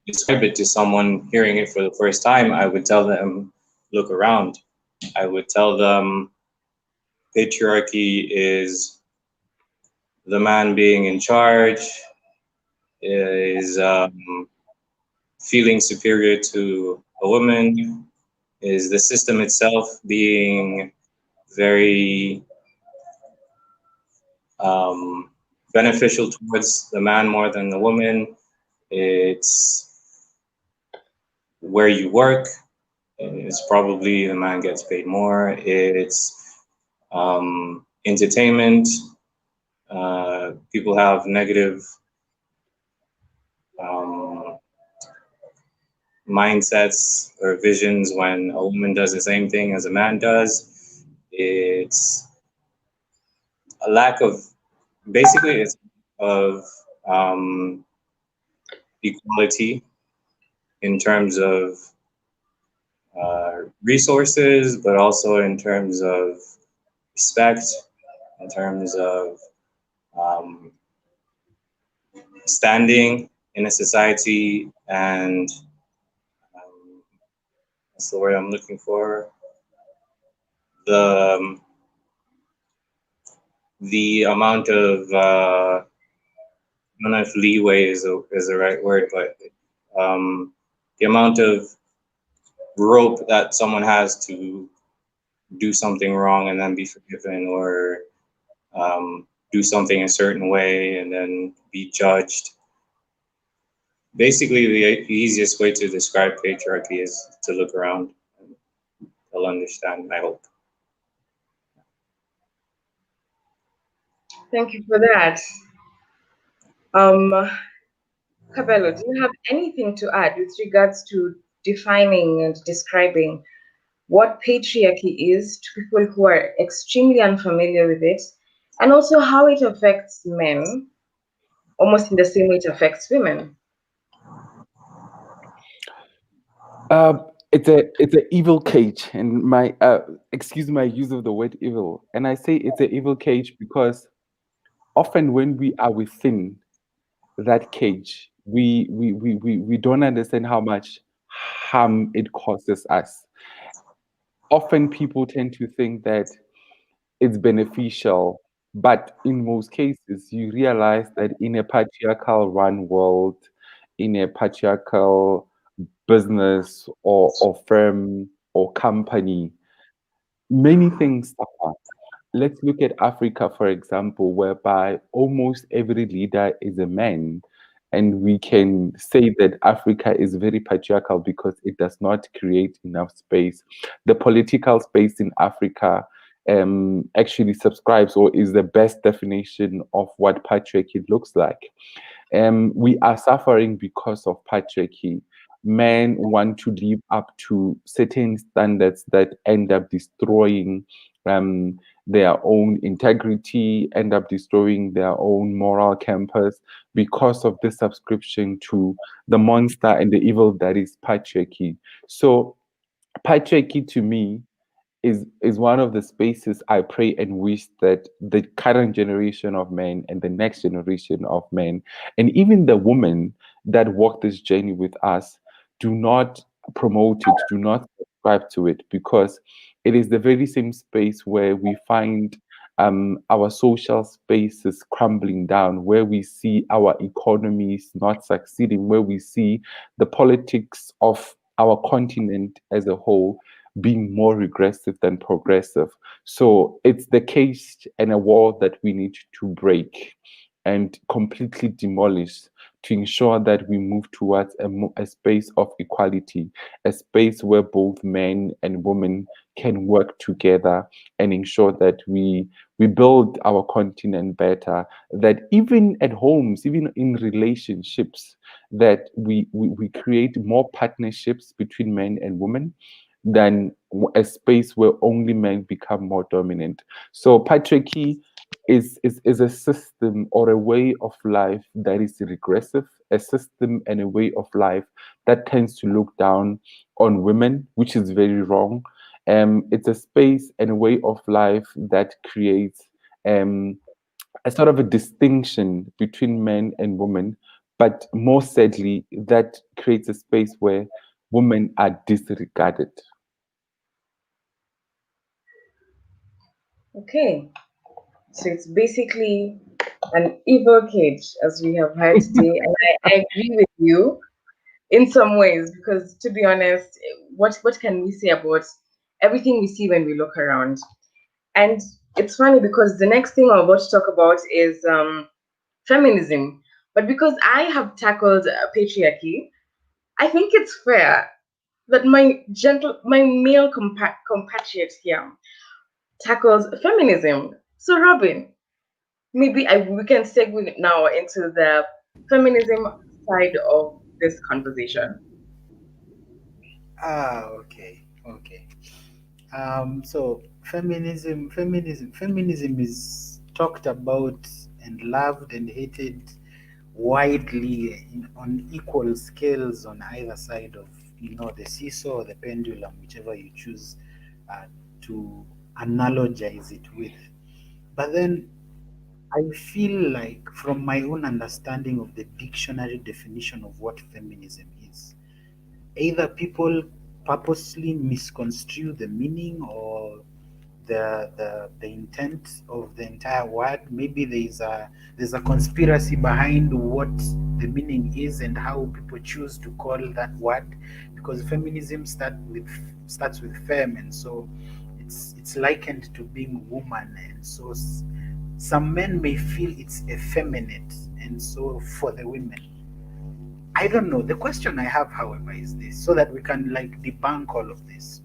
describe it to someone hearing it for the first time, I would tell them, look around. I would tell them patriarchy is the man being in charge, is feeling superior to a woman, is the system itself being very um, beneficial towards the man more than the woman. It's where you work. It's probably the man gets paid more. It's entertainment. People have negative um, mindsets or visions when a woman does the same thing as a man does. It's a lack of, basically, it's of um, equality in terms of resources, but also in terms of respect, in terms of um, standing in a society, and that's the word I'm looking for. The the amount of I don't know if leeway is the right word, but the amount of rope that someone has to do something wrong and then be forgiven, or do something a certain way and then be judged. Basically, the easiest way to describe patriarchy is to look around. And they'll understand, I hope. Thank you for that. Um, Cabello, do you have anything to add with regards to defining and describing what patriarchy is to people who are extremely unfamiliar with it, and also how it affects men, almost in the same way it affects women? It's a evil cage, and my excuse my use of the word evil, and I say it's an evil cage because often when we are within that cage, we don't understand how much harm it causes us. Often people tend to think that it's beneficial, but in most cases, you realize that in a patriarchal run world, in a patriarchal business or firm or company, many things suffer. Let's look at Africa, for example, whereby almost every leader is a man. And we can say that Africa is very patriarchal because it does not create enough space. The political space in Africa actually subscribes or is the best definition of what patriarchy looks like. We are suffering because of patriarchy. Men want to live up to certain standards that end up destroying their own integrity, end up destroying their own moral campus because of the subscription to the monster and the evil that is patriarchy. So, patriarchy to me is one of the spaces I pray and wish that the current generation of men and the next generation of men and even the women that walk this journey with us do not promote it, do not subscribe to it, because it is the very same space where we find our social spaces crumbling down, where we see our economies not succeeding, where we see the politics of our continent as a whole being more regressive than progressive. So it's the cage and a wall that we need to break and completely demolish to ensure that we move towards a space of equality, a space where both men and women can work together and ensure that we build our continent better, that even at homes, even in relationships, that we create more partnerships between men and women than a space where only men become more dominant. So patriarchy is a system or a way of life that is regressive, a system and a way of life that tends to look down on women, which is very wrong. It's a space and a way of life that creates a sort of a distinction between men and women, but more sadly, that creates a space where women are disregarded. Okay, so it's basically an evil cage, as we have heard today, and I agree with you in some ways because, to be honest, what can we say about everything we see when we look around? And it's funny because the next thing I'm about to talk about is feminism. But because I have tackled patriarchy, I think it's fair that my male compatriot here tackles feminism. So, Robin, maybe we can segue now into the feminism side of this conversation. Okay, okay. So feminism is talked about and loved and hated widely on equal scales on either side of the seesaw or the pendulum, whichever you choose uh, to analogize it with. But then I feel like, from my own understanding of the dictionary definition of what feminism is, either people purposely misconstrue the meaning or the intent of the entire word. Maybe there's a conspiracy behind what the meaning is and how people choose to call that word, because feminism starts with femme, and so it's likened to being woman, and so some men may feel it's effeminate, and so for the women, I don't know. The question I have, however, is this, so that we can like debunk all of this.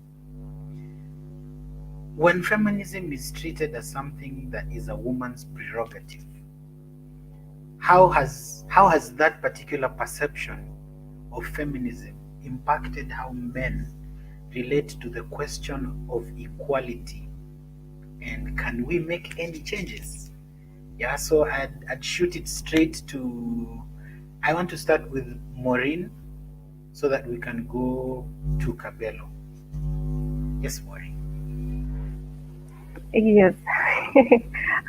When feminism is treated as something that is a woman's prerogative, how has that particular perception of feminism impacted how men relate to the question of equality, and can we make any changes? Yeah, so I'd shoot it straight to. I want to start with Maureen so that we can go to Cabello. Yes, Maureen. Yes,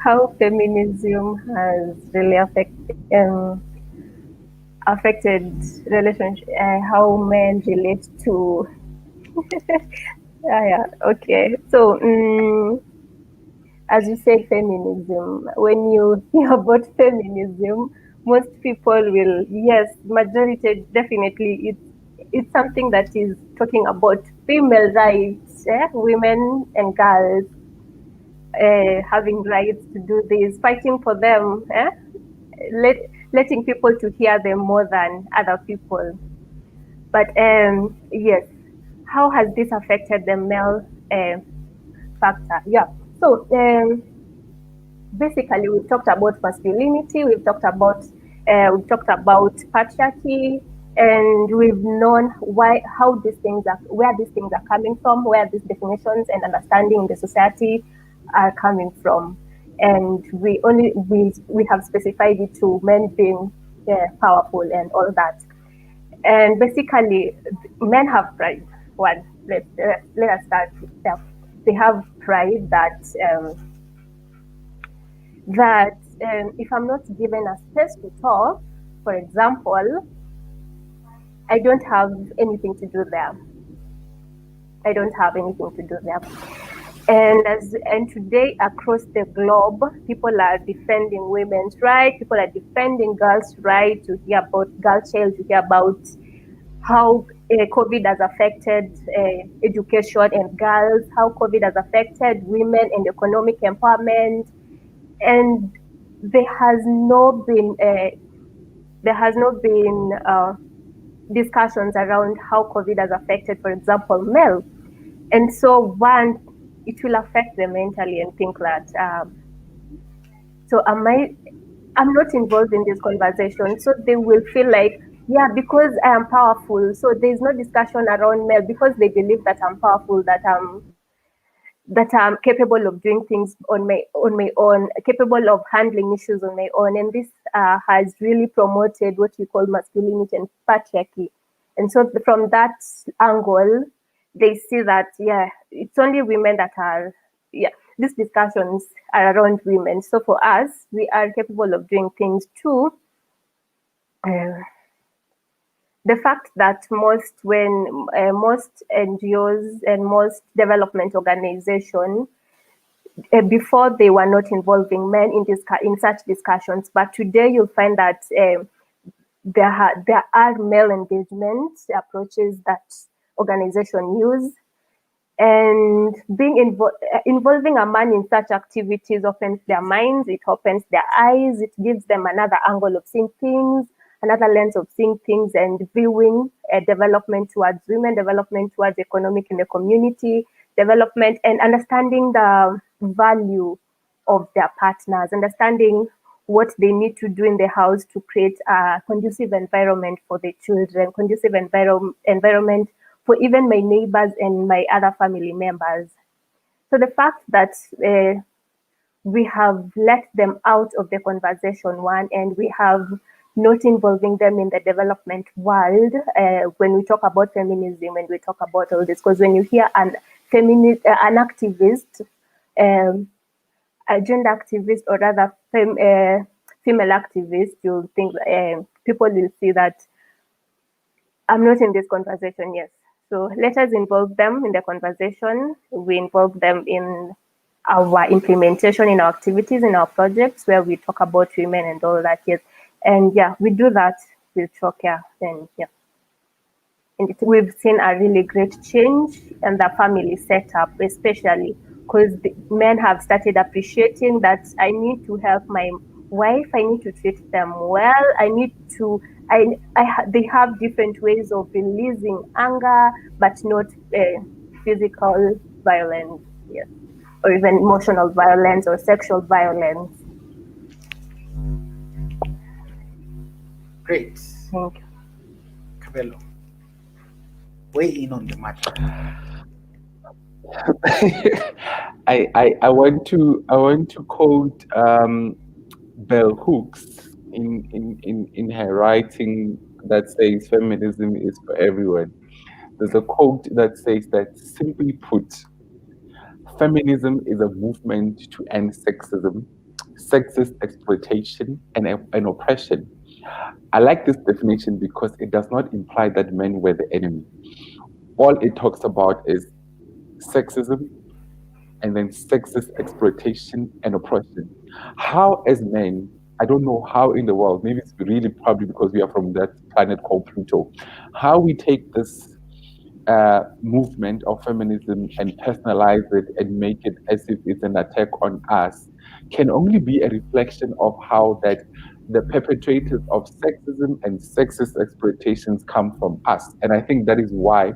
how feminism has really affected relationship, how men relate to. Yeah, okay. So, as you said, feminism. When you hear about feminism, most people will, yes, majority definitely. It's something that is talking about female rights, women and girls having rights to do this, fighting for them, let, letting people to hear them more than other people. But yes, how has this affected the male factor? Yeah. So basically, we've talked about masculinity, we've talked about patriarchy, and we've known how these things are, where these things are coming from, where these definitions and understanding in the society are coming from, and we have specified it to men being powerful and all that. And basically, men have pride. One, let us start there. They have pride that if I'm not given a space to talk, for example, I don't have anything to do there. I don't have anything to do there. And today across the globe, people are defending women's rights. People are defending girls' right to hear about girl child, to hear about how COVID has affected education and girls, how COVID has affected women and economic empowerment, and there has not been discussions around how COVID has affected, for example, male. And so one, it will affect them mentally and think that so I'm not involved in this conversation. So they will feel like, yeah, because I am powerful. So there's no discussion around male because they believe that I'm powerful, that I'm capable of doing things on my own, capable of handling issues on my own. And this has really promoted what we call masculinity and patriarchy. And so from that angle, they see that, yeah, it's only women that are, yeah, these discussions are around women. So for us, we are capable of doing things too. Uh, the fact that most NGOs and most development organizations before they were not involving men in such discussions, but today you'll find that there are male engagement approaches that organizations use, and involving a man in such activities opens their minds, it opens their eyes, it gives them another angle of seeing things, another lens of seeing things, and viewing development towards women, development towards economic in the community, development, and understanding the value of their partners, understanding what they need to do in the house to create a conducive environment for the children, conducive environment for even my neighbors and my other family members. So the fact that we have let them out of the conversation, one, and we have not involving them in the development world when we talk about feminism, when we talk about all this, because when you hear an activist, a gender activist, or rather female activist, you'll think people will see that I'm not in this conversation. Yes. So let us involve them in the conversation. We involve them in our implementation, in our activities, in our projects where we talk about women and all that. Yes. And yeah, we do that with Chokia. And yeah. And we've seen a really great change in the family setup, especially because men have started appreciating that I need to help my wife, I need to treat them well, I need to, they have different ways of releasing anger, but not physical violence, yes, or even emotional violence or sexual violence. Great. Thank you. Cabello, weigh in on the matter. I want to quote Bell Hooks in her writing that says feminism is for everyone. There's a quote that says that, simply put, feminism is a movement to end sexism, sexist exploitation, and oppression. I like this definition because it does not imply that men were the enemy. All it talks about is sexism and then sexist exploitation and oppression. How, as men, I don't know how in the world, maybe it's really probably because we are from that planet called Pluto, how we take this movement of feminism and personalize it and make it as if it's an attack on us can only be a reflection of how that the perpetrators of sexism and sexist exploitations come from us. And I think that is why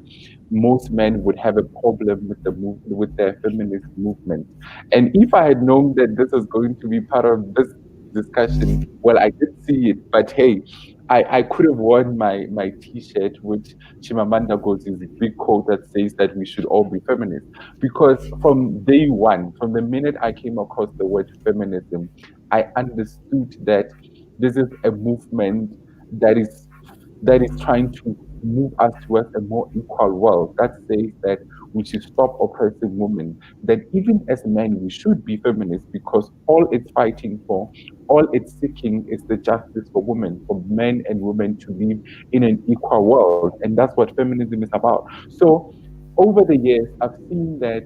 most men would have a problem with with their feminist movement. And if I had known that this was going to be part of this discussion, well, I did see it, but hey, I could have worn my T-shirt, which Chimamanda Ngozi's big quote that says that we should all be feminists. Because from day one, from the minute I came across the word feminism, I understood that this is a movement that is trying to move us towards a more equal world. That says that we should stop oppressing women. That even as men, we should be feminists because all it's fighting for, all it's seeking is the justice for women, for men and women to live in an equal world. And that's what feminism is about. So over the years, I've seen that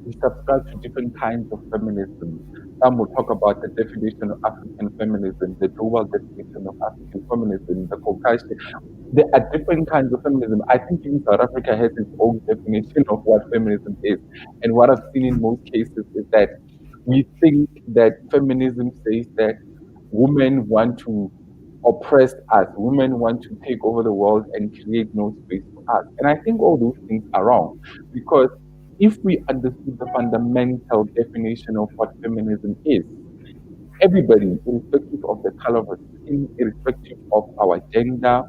we subscribe to different kinds of feminism. Some will talk about the definition of African feminism, the global definition of African feminism, the Caucasian. There are different kinds of feminism. I think even South Africa has its own definition of what feminism is. And what I've seen in most cases is that we think that feminism says that women want to oppress us, women want to take over the world and create no space for us. And I think all those things are wrong because if we understood the fundamental definition of what feminism is, everybody, irrespective of the color of our skin, irrespective of our gender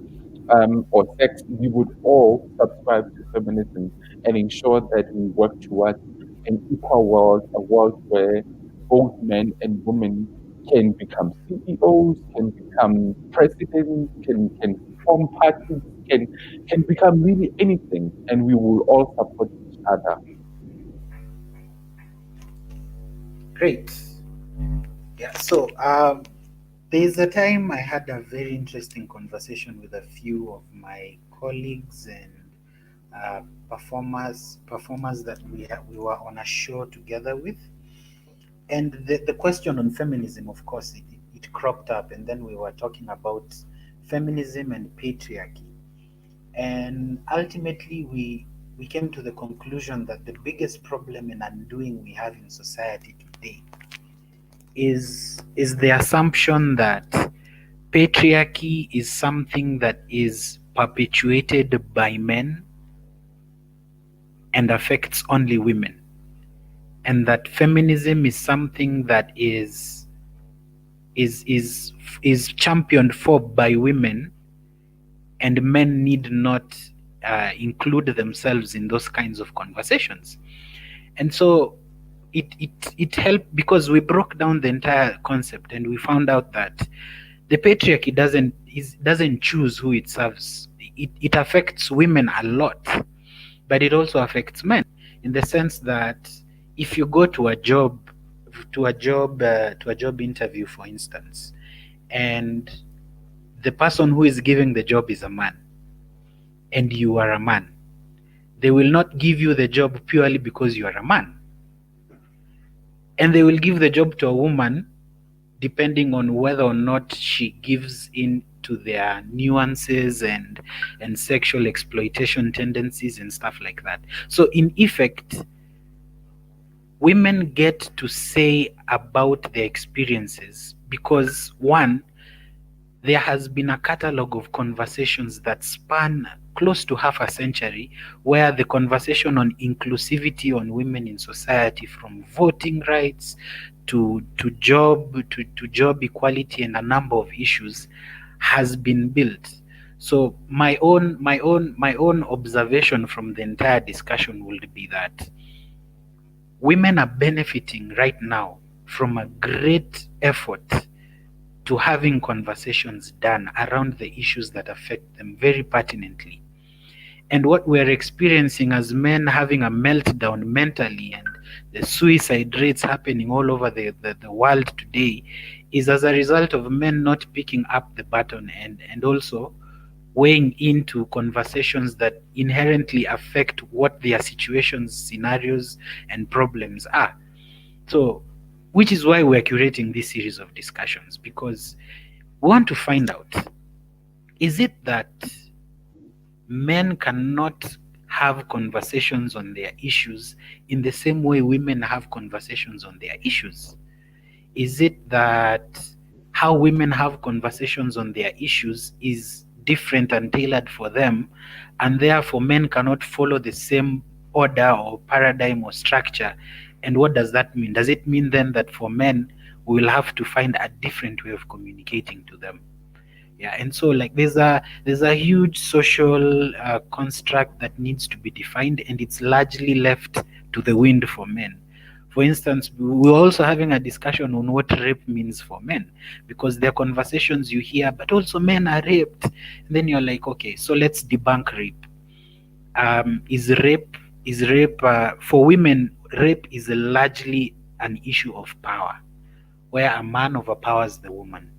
or sex, we would all subscribe to feminism and ensure that we work towards an equal world, a world where both men and women can become CEOs, can become presidents, can form parties, can become really anything, and we will all support each other. Great. Yeah. So there's a time I had a very interesting conversation with a few of my colleagues and uh, performers that we were on a show together with, and the question on feminism, of course, it cropped up, and then we were talking about feminism and patriarchy, and ultimately we came to the conclusion that the biggest problem and undoing we have in society today is the assumption that patriarchy is something that is perpetuated by men and affects only women, and that feminism is something that is is is championed for by women, and men need not include themselves in those kinds of conversations. And so it helped because we broke down the entire concept and we found out that the patriarchy doesn't choose who it serves. It affects women a lot, but it also affects men in the sense that if you go to a job interview, for instance, and the person who is giving the job is a man and you are a man, they will not give you the job purely because you are a man, and they will give the job to a woman depending on whether or not she gives in to their nuances and sexual exploitation tendencies and stuff like that. So in effect, women get to say about their experiences because, one, there has been a catalog of conversations that span close to half a century where the conversation on inclusivity on women in society, from voting rights to job equality and a number of issues, has been built. So my own observation from the entire discussion would be that women are benefiting right now from a great effort to having conversations done around the issues that affect them very pertinently. And what we're experiencing as men having a meltdown mentally and the suicide rates happening all over the world today is as a result of men not picking up the baton and also weighing into conversations that inherently affect what their situations, scenarios, and problems are. So, which is why we're curating this series of discussions, because we want to find out, is it that men cannot have conversations on their issues in the same way women have conversations on their issues? Is it that how women have conversations on their issues is different and tailored for them, and therefore men cannot follow the same order or paradigm or structure? And what does that mean? Does it mean then that for men we will have to find a different way of communicating to them? Yeah. And so, like, there's a huge social construct that needs to be defined, and it's largely left to the wind for men. For instance, we're also having a discussion on what rape means for men, because there are conversations you hear, but also men are raped. And then you're like, okay, so let's debunk rape. Is rape for women? Rape is largely an issue of power, where a man overpowers the woman.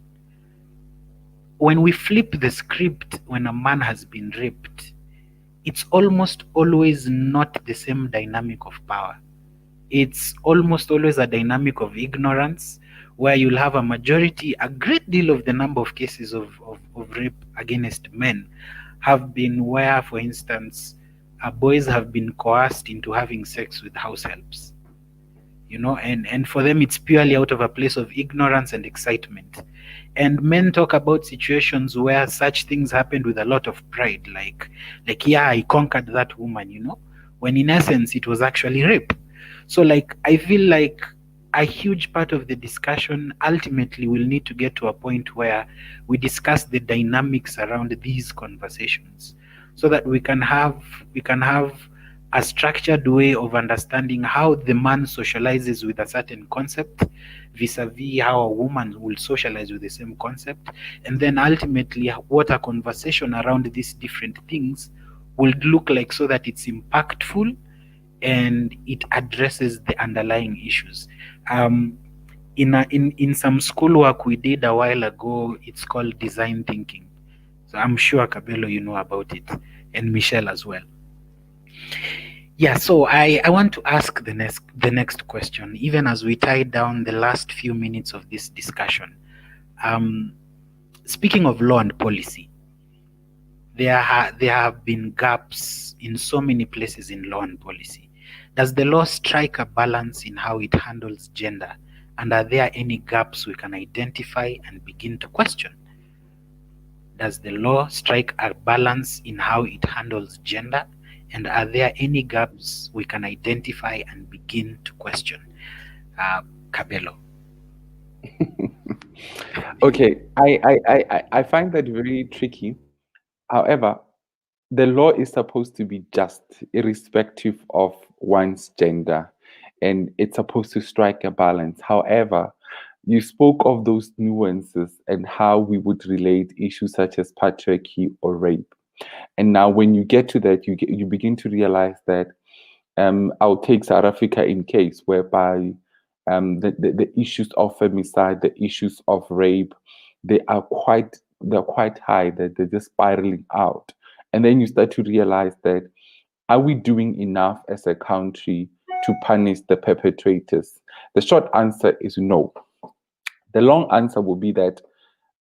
When we flip the script, when a man has been raped, it's almost always not the same dynamic of power. It's almost always a dynamic of ignorance, where you'll have a majority, a great deal of the number of cases of rape against men have been where, for instance, boys have been coerced into having sex with house helps. And for them it's purely out of a place of ignorance and excitement. And men talk about situations where such things happened with a lot of pride, like, yeah, I conquered that woman, when in essence it was actually rape. So, like, I feel like a huge part of the discussion ultimately will need to get to a point where we discuss the dynamics around these conversations, so that we can have a structured way of understanding how the man socializes with a certain concept vis-a-vis how a woman will socialize with the same concept, and then ultimately what a conversation around these different things would look like, so that it's impactful and it addresses the underlying issues. Um, in some schoolwork we did a while ago, it's called design thinking. So I'm sure Cabello, you know about it, and Michelle as well. Yeah, so I want to ask the next question, even as we tie down the last few minutes of this discussion. Um, Speaking of law and policy, there have been gaps in so many places in law and policy. Does the law strike a balance in how it handles gender? And are there any gaps we can identify and begin to question? Does the law strike a balance in how it handles gender? And are there any gaps we can identify and begin to question? Cabello. Okay, I find that very tricky. However, the law is supposed to be just, irrespective of one's gender, and it's supposed to strike a balance. However, you spoke of those nuances and how we would relate issues such as patriarchy or rape. And now, when you get to that, you begin to realize that I'll take South Africa in case, whereby the issues of femicide, the issues of rape, they're quite high, that they're just spiraling out. And then you start to realize that, are we doing enough as a country to punish the perpetrators? The short answer is no. The long answer will be that,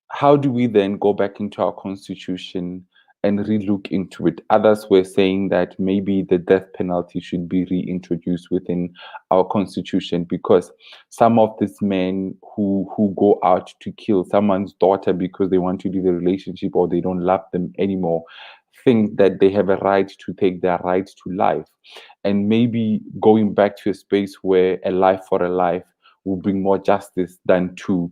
how do we then go back into our constitution and relook into it? Others were saying that maybe the death penalty should be reintroduced within our constitution, because some of these men who go out to kill someone's daughter because they want to leave the relationship or they don't love them anymore think that they have a right to take their right to life. And maybe going back to a space where a life for a life will bring more justice than to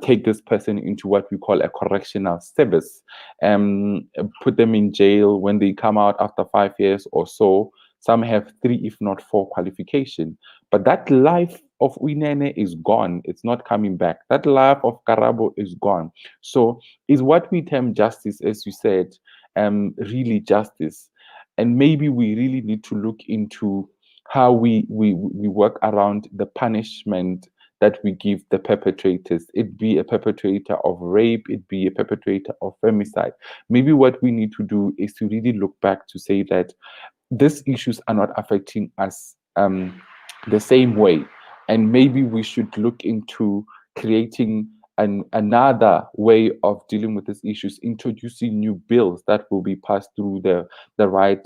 take this person into what we call a correctional service, put them in jail. When they come out after 5 years or so, some have 3, if not 4 qualification. But that life of Uinene is gone. It's not coming back. That life of Karabo is gone. So is what we term justice, as you said, really justice? And maybe we really need to look into how we work around the punishment that we give the perpetrators. It be a perpetrator of rape, it be a perpetrator of femicide. Maybe what we need to do is to really look back to say that these issues are not affecting us the same way. And maybe we should look into creating another way of dealing with these issues, introducing new bills that will be passed through the right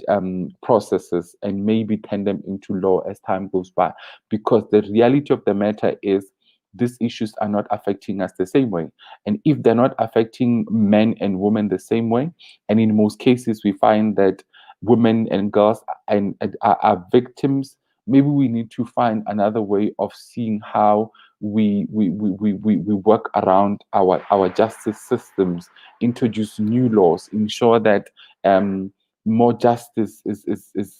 processes, and maybe turn them into law as time goes by. Because the reality of the matter is, these issues are not affecting us the same way. And if they're not affecting men and women the same way, and in most cases we find that women and girls are victims, maybe we need to find another way of seeing how we work around our justice systems, introduce new laws, ensure that more justice is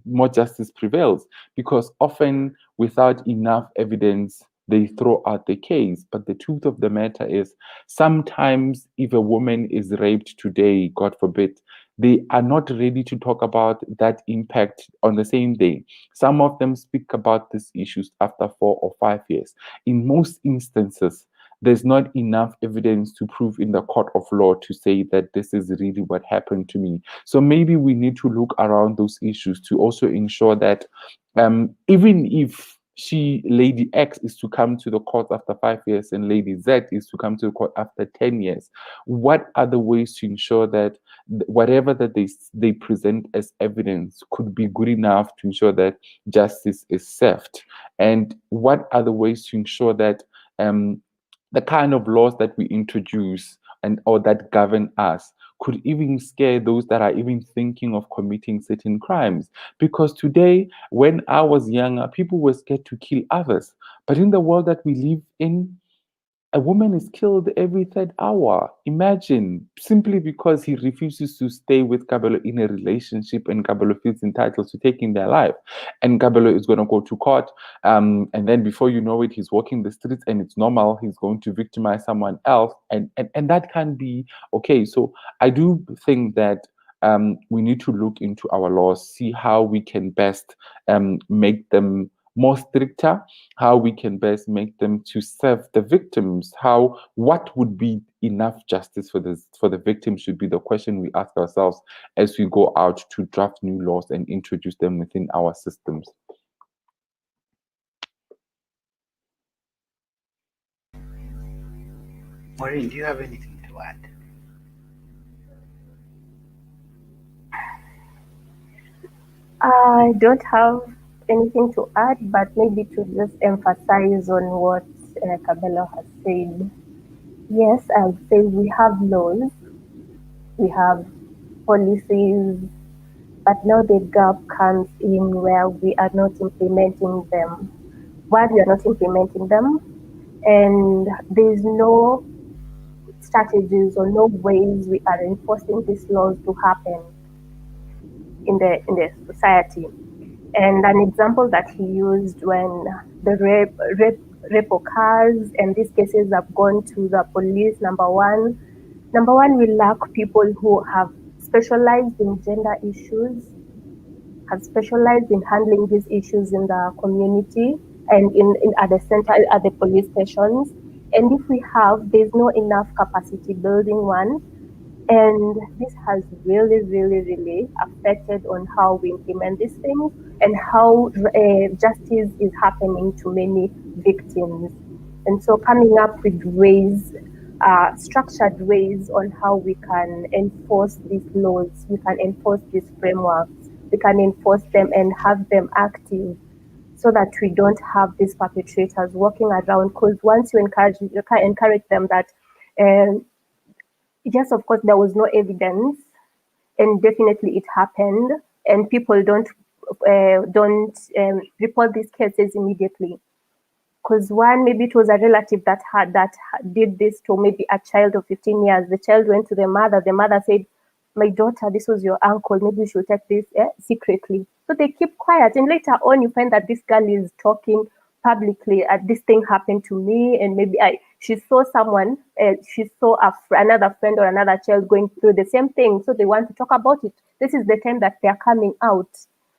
more justice prevails. Because often, without enough evidence, they throw out the case. But the truth of the matter is, sometimes if a woman is raped today, God forbid, they are not ready to talk about that impact on the same day. Some of them speak about these issues after 4 or 5 years. In most instances, there's not enough evidence to prove in the court of law to say that this is really what happened to me. So maybe we need to look around those issues to also ensure that even if Lady X is to come to the court after 5 years and Lady Z is to come to the court after 10 years, what are the ways to ensure that whatever that they present as evidence could be good enough to ensure that justice is served? And what are the ways to ensure that the kind of laws that we introduce and or that govern us could even scare those that are even thinking of committing certain crimes? Because today, when I was younger, people were scared to kill others. But in the world that we live in, a woman is killed every third hour. Imagine, simply because he refuses to stay with Kabelo in a relationship, and Kabelo feels entitled to taking their life. And Kabelo is going to go to court. And then before you know it, he's walking the streets and it's normal. He's going to victimize someone else. And that can be okay. So I do think that we need to look into our laws, see how we can best make them more stricter, how we can best make them to serve the victims, how what would be enough justice for the victims should be the question we ask ourselves as we go out to draft new laws and introduce them within our systems. Maureen, do you have anything to add? I don't have anything to add, but maybe to just emphasize on what Cabello has said. Yes, I would say we have laws, we have policies, but now the gap comes in where we are not implementing them. Why we are not implementing them, and there's no strategies or no ways we are enforcing these laws to happen in the society. And an example that he used when the rape occurs and these cases have gone to the police, number one, we lack people who have specialized in gender issues, have specialized in handling these issues in the community and in at the center, at the police stations. And if we have, there's no enough capacity building one. And this has really, really, really affected on how we implement these things and how justice is happening to many victims. And so coming up with ways, structured ways on how we can enforce these laws, we can enforce these frameworks, we can enforce them and have them active so that we don't have these perpetrators walking around. Because once you encourage them that, yes, of course, there was no evidence, and definitely it happened, and people don't report these cases immediately. Because one, maybe it was a relative that did this to maybe a child of 15 years. The child went to the mother. The mother said, "My daughter, this was your uncle. Maybe you should take this secretly." So they keep quiet, and later on, you find that this girl is talking publicly. This thing happened to me, and maybe she saw someone, she saw another friend or another child going through the same thing. So they want to talk about it. This is the time that they are coming out.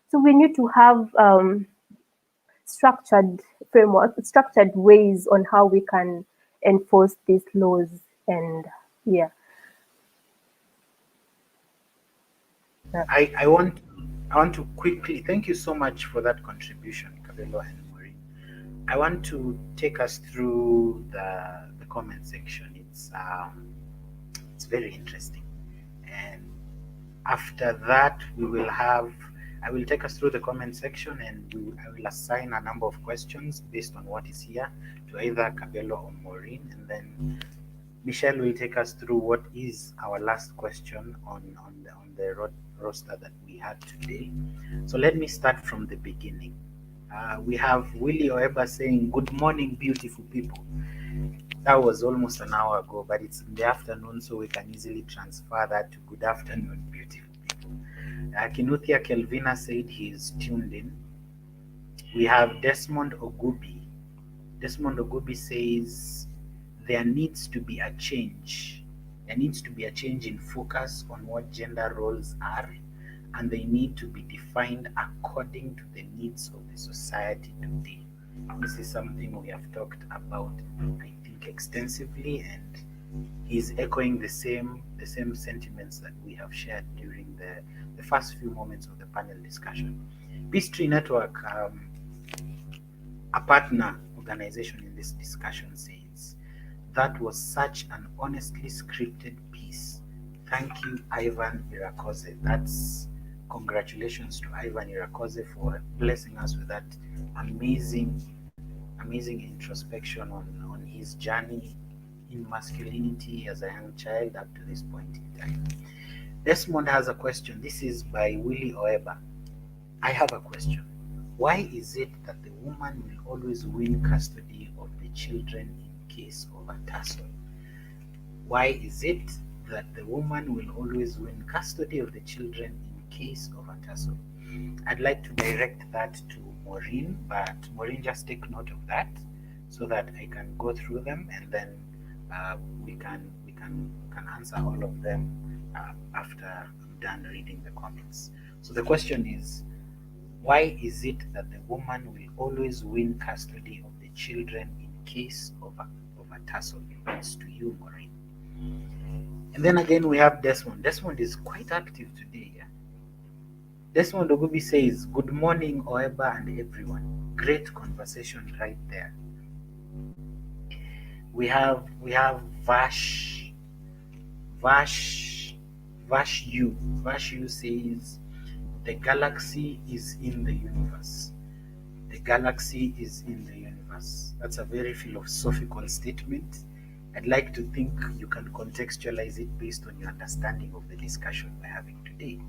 So we need to have structured framework, structured ways on how we can enforce these laws. And yeah. I want to quickly thank you so much for that contribution, Cabello and Maureen. I want to take us through the comment section. It's very interesting, and after that I will take us through the comment section, and I will assign a number of questions based on what is here to either Cabello or Maureen, and then Michelle will take us through what is our last question on the roster that we had today. So let me start from the beginning. We have Willie Oeba saying, "Good morning, beautiful people." That was almost an hour ago, but it's in the afternoon, so we can easily transfer that to "Good afternoon, beautiful people." Kinuthia Kelvina said he's tuned in. We have Desmond Ogubi. Desmond Ogubi says there needs to be a change. There needs to be a change in focus on what gender roles are, and they need to be defined according to the needs of the society today. This is something we have talked about, I think, extensively, and he's echoing the same sentiments that we have shared during the first few moments of the panel discussion. Peace Tree Network, a partner organization in this discussion, says, "That was such an honestly scripted piece. Thank you, Ivan Irakoze." That's congratulations to Ivan Irakoze for blessing us with that amazing introspection on his journey in masculinity as a young child up to this point in time. Desmond has a question. This is by Willie Oeba. "I have a question. Why is it that the woman will always win custody of the children in case of a tussle?" Why is it that the woman will always win custody of the children in case of a tussle? I'd like to direct that to Maureen, but Maureen, just take note of that so that I can go through them, and then we can answer all of them after I'm done reading the comments. So the question is, why is it that the woman will always win custody of the children in case of a tussle? It's to you, Maureen. And then again, we have Desmond. Desmond is quite active today. Yeah? Desmond Ogubi says, "Good morning, Oeba and everyone. Great conversation right there." We have Vash Vash U. Vash U says, "The galaxy is in the universe. The galaxy is in the universe." That's a very philosophical statement. I'd like to think you can contextualize it based on your understanding of the discussion we're having today.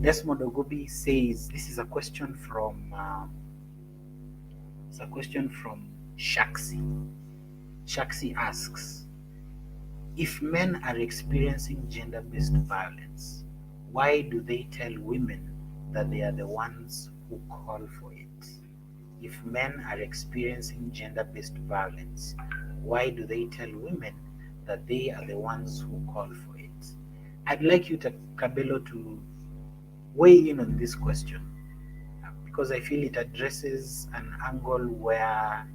Desmond Ogubi says, "This is a question from Shaksi. Shaksi asks, if men are experiencing gender-based violence, why do they tell women that they are the ones who call for it? If men are experiencing gender-based violence, why do they tell women that they are the ones who call for it?" I'd like you to, Kabelo, to weigh in on this question because I feel it addresses an angle where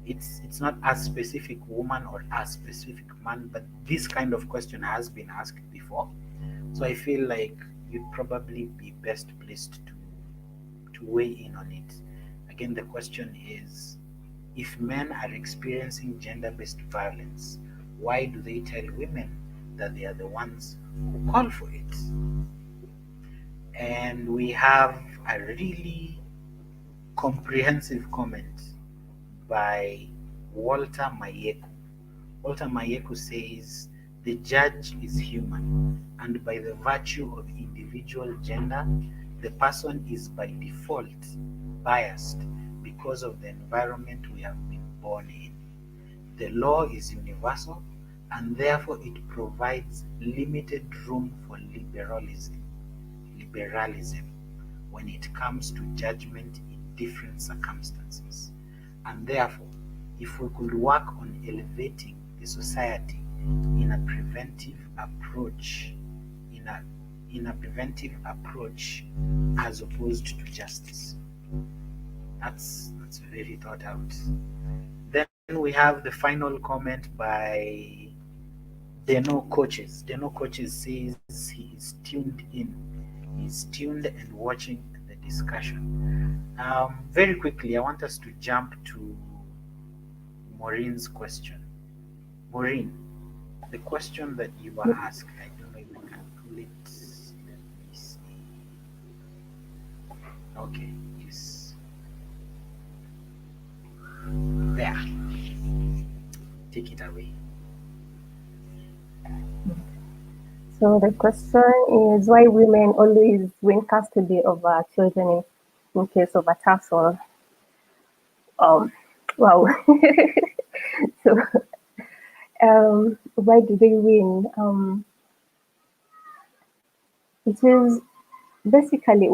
it's not a specific woman or a specific man, but this kind of question has been asked before. So I feel like you'd probably be best placed to weigh in on it. Again, the question is, if men are experiencing gender-based violence, why do they tell women that they are the ones who call for it? And we have a really comprehensive comment by Walter Mayeku. Walter Mayeku says, "The judge is human, and by the virtue of individual gender, the person is by default biased because of the environment we have been born in. The law is universal, and therefore it provides limited room for liberalism when it comes to judgment in different circumstances. And therefore, if we could work on elevating the society in a preventive approach, in a preventive approach as opposed to justice." That's very thought out. Then we have the final comment by Deno Coaches. Deno Coaches says he is tuned in. He's tuned and watching the discussion. Very quickly, I want us to jump to Maureen's question. Maureen, the question that you were asked, I don't know if I can pull it. Let me see. Okay, yes. There. Take it away. So the question is why women always win custody of children in case of a tussle. Wow. So why do they win? It is basically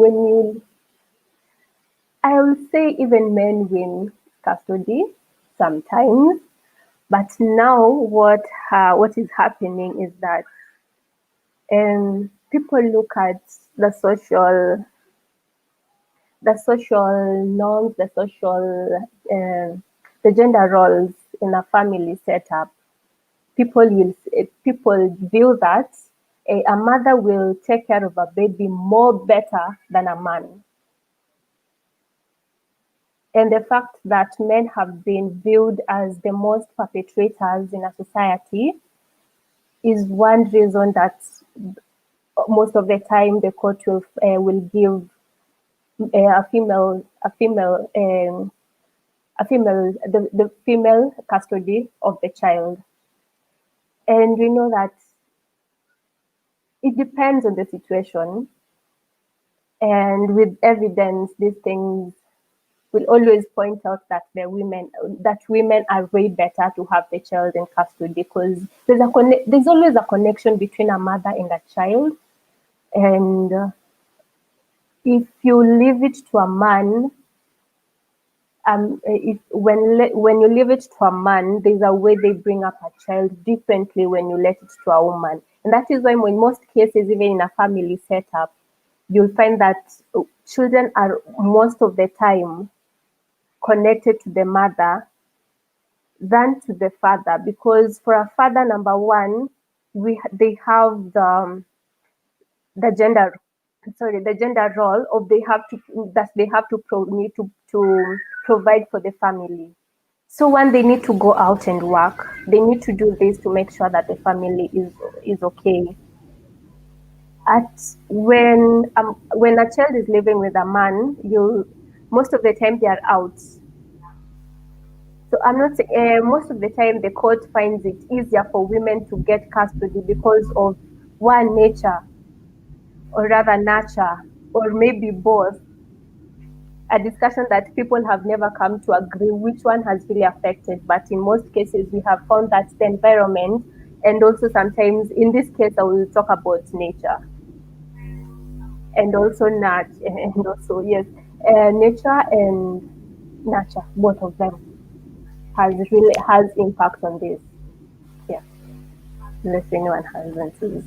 I would say even men win custody sometimes, but now what is happening is that people look at the social norms, the gender roles in a family setup. People view that a mother will take care of a baby more better than a man. And the fact that men have been viewed as the most perpetrators in a society is one reason that most of the time the court will give the female custody of the child. And we know that it depends on the situation, and with evidence, these things will always point out that women are way better to have the child in custody because there's always a connection between a mother and a child, and if you leave it to a man, when you leave it to a man, there's a way they bring up a child differently when you let it to a woman. And that is why in most cases, even in a family setup, you'll find that children are most of the time connected to the mother than to the father, because for a father, number one, they have the gender the gender role of they have to that they have to need to provide for the family. So when they need to go out and work, they need to do this to make sure that the family is okay. At when a child is living with a man, you most of the time they are out. So I'm not most of the time the court finds it easier for women to get custody because of one nature, or rather nurture, or maybe both. A discussion that people have never come to agree which one has really affected, but in most cases we have found that the environment, and also sometimes in this case I will talk about nature and also and also yes, nature and nurture, both of them has impact on this. Yeah, unless anyone has answers.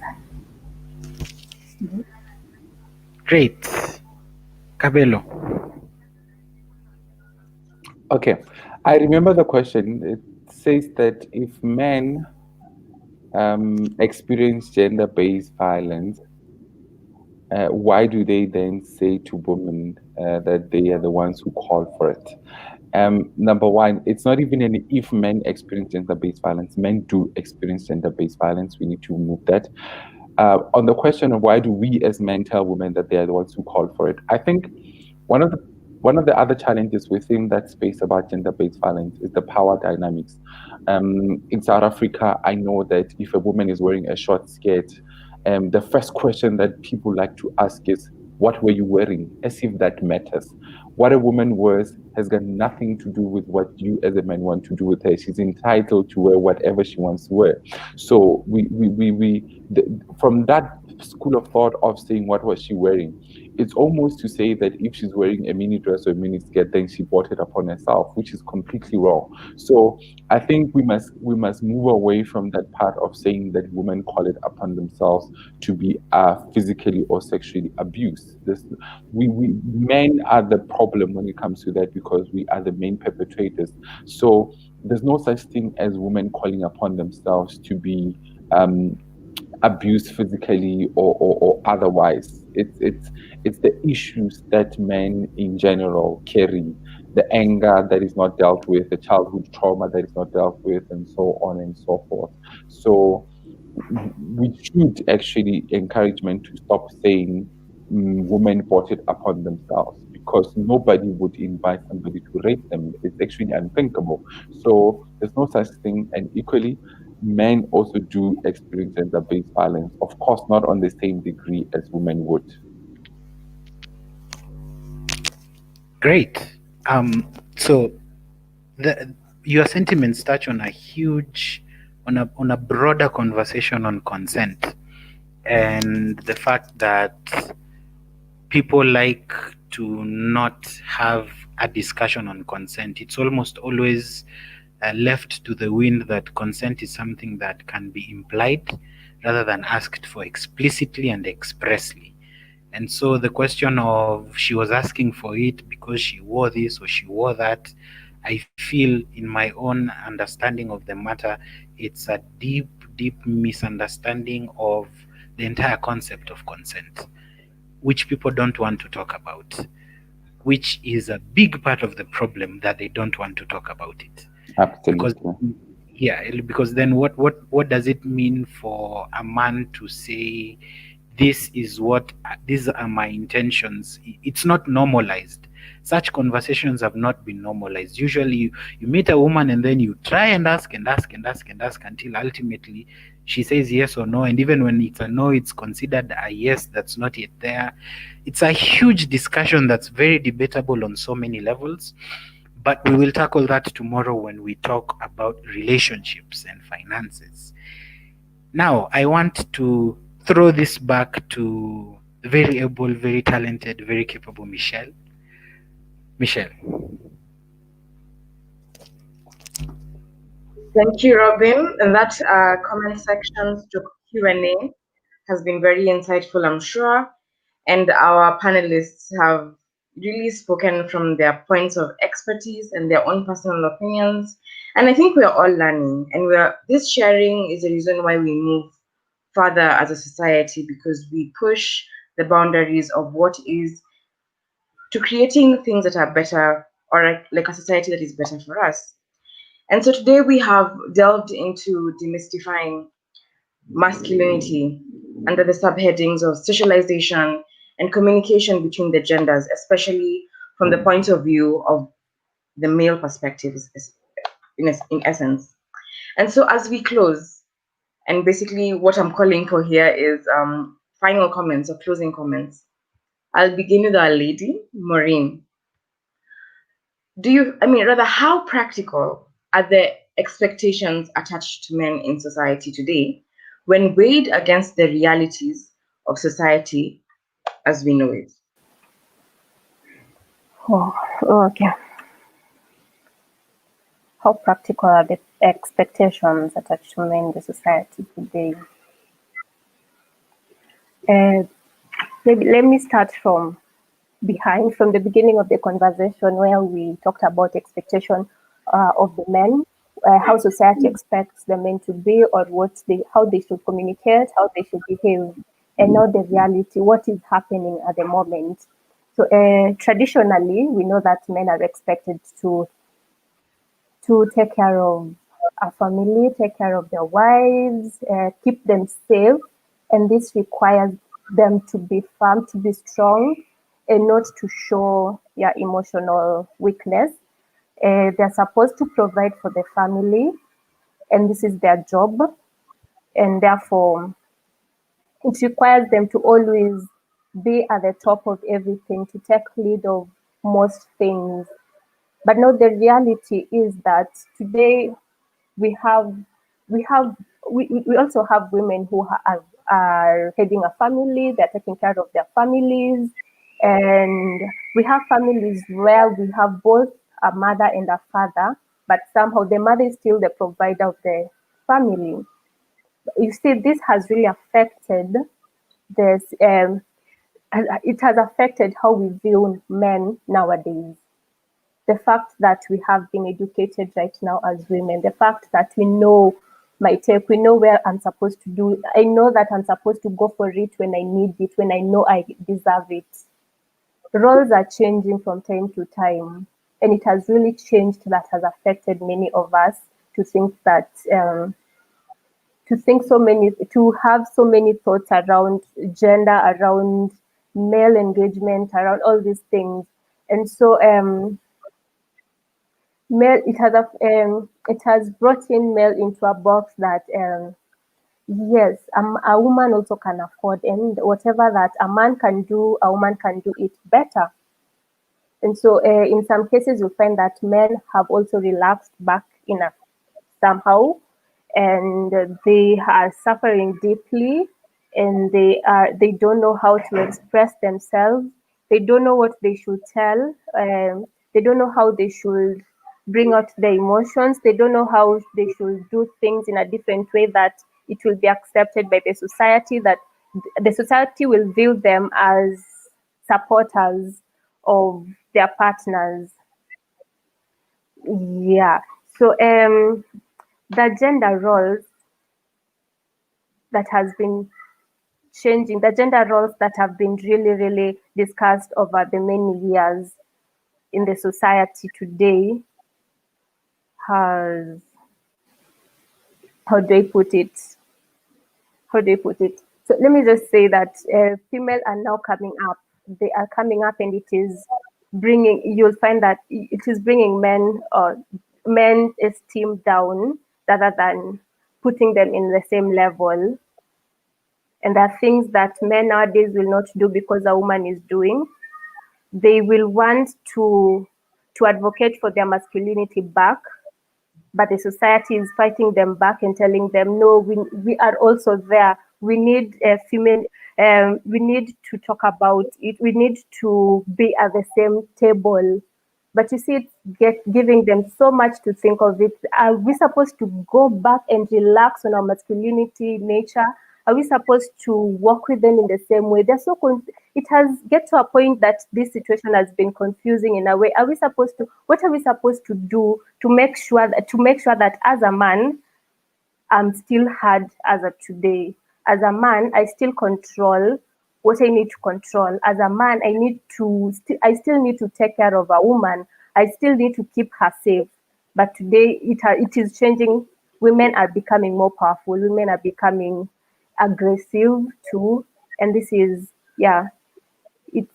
Great. Cabello. Okay, I remember the question. It says that if men experience gender-based violence, why do they then say to women that they are the ones who call for it? Number one, it's not even an if men experience gender-based violence. Men do experience gender-based violence. We need to remove that. On the question of why do we as men tell women that they are the ones who call for it, I think one of the other challenges within that space about gender-based violence is the power dynamics. In South Africa, I know that if a woman is wearing a short skirt, the first question that people like to ask is, "What were you wearing?" As if that matters. What a woman wears has got nothing to do with what you as a man want to do with her. She's entitled to wear whatever she wants to wear. So from that school of thought of saying what was she wearing, it's almost to say that if she's wearing a mini dress or a mini skirt, then she bought it upon herself, which is completely wrong. So I think we must move away from that part of saying that women call it upon themselves to be physically or sexually abused. We men are the problem when it comes to that because we are the main perpetrators. So there's no such thing as women calling upon themselves to be abused physically or otherwise. It's the issues that men in general carry, the anger that is not dealt with, the childhood trauma that is not dealt with, and so on and so forth. So we should actually encourage men to stop saying women brought it upon themselves, because nobody would invite somebody to rape them. It's actually unthinkable. So there's no such thing. And equally, men also do experience gender-based violence, of course, not on the same degree as women would. Great. So your sentiments touch on a huge, on a broader conversation on consent, and the fact that people like to not have a discussion on consent. It's almost always left to the wind that consent is something that can be implied rather than asked for explicitly and expressly. And so the question of she was asking for it because she wore this or she wore that, I feel in my own understanding of the matter, it's a deep, deep misunderstanding of the entire concept of consent, which people don't want to talk about, which is a big part of the problem, that they don't want to talk about it. Because Absolutely. because then what does it mean for a man to say this is what these are my intentions? It's not normalized. Such conversations have not been normalized. Usually you meet a woman and then you try and ask and ask and ask and ask until ultimately she says yes or no, and even when it's a no, it's considered a yes that's not yet there. It's a huge discussion that's very debatable on so many levels, but we will tackle that tomorrow when we talk about relationships and finances. Now, I want to throw this back to the very able, very talented, very capable Michelle. Michelle. Thank you, Robin. And that comment section struck Q&A has been very insightful, I'm sure, and our panelists have really spoken from their points of expertise and their own personal opinions. And I think we're all learning, and we're this sharing is the reason why we move further as a society, because we push the boundaries of what is to creating things that are better, or like a society that is better for us. And so today we have delved into demystifying masculinity under the subheadings of socialization and communication between the genders, especially from the point of view of the male perspective, in essence. And so, as we close, and basically what I'm calling for here is final comments or closing comments. I'll begin with our lady, Maureen. Rather, how practical are the expectations attached to men in society today when weighed against the realities of society as we know it? Oh, okay. How practical are the expectations attached to men in the society today? Uh, Maybe let me start from the beginning of the conversation, where we talked about expectation of the men, how society expects the men to be, or how they should communicate, how they should behave, and now the reality, what is happening at the moment. So traditionally, we know that men are expected to take care of a family, take care of their wives, keep them safe. And this requires them to be firm, to be strong, and not to show emotional weakness. They're supposed to provide for the family, and this is their job. And therefore, it requires them to always be at the top of everything, to take lead of most things. But now the reality is that today we have we have we also have women who are heading a family, they're taking care of their families, and we have families where we have both a mother and a father, but somehow the mother is still the provider of the family. You see, this has really affected this it has affected how we view men nowadays. The fact that we have been educated right now as women, the fact that we know my take, we know where I'm supposed to do. I know that I'm supposed to go for it when I need it, when I know I deserve it. Roles are changing from time to time, and it has really changed. That has affected many of us to think that to have so many thoughts around gender, around male engagement, around all these things. And so male it has brought in male into a box that yes, a woman also can afford, and whatever that a man can do, a woman can do it better. And so in some cases you find that men have also relaxed back in a somehow, and they are suffering deeply, and they don't know how to express themselves. They don't know what they should tell. They don't know how they should bring out their emotions. They don't know how they should do things in a different way that it will be accepted by the society, that the society will view them as supporters of their partners. Yeah. So the gender roles that has been changing, the gender roles that have been really, really discussed over the many years in the society today has, how do I put it? How do I put it? So let me just say that female are now coming up. They are coming up, and it is bringing. You'll find that it is bringing men esteem down rather than putting them in the same level. And there are things that men nowadays will not do because a woman is doing. They will want to advocate for their masculinity back, but the society is fighting them back and telling them, no, we are also there. We need female. We need to talk about it. We need to be at the same table. But you see, it's giving them so much to think of it. Are we supposed to go back and relax on our masculinity nature? Are we supposed to work with them in the same way? It has get to a point that this situation has been confusing in a way. What are we supposed to do to make sure that as a man, I'm still heard as of today. As a man, I still control what I need to control. As a man, I still need to take care of a woman. I still need to keep her safe. But today, it is changing. Women are becoming more powerful. Women are becoming aggressive too, and this is yeah, it's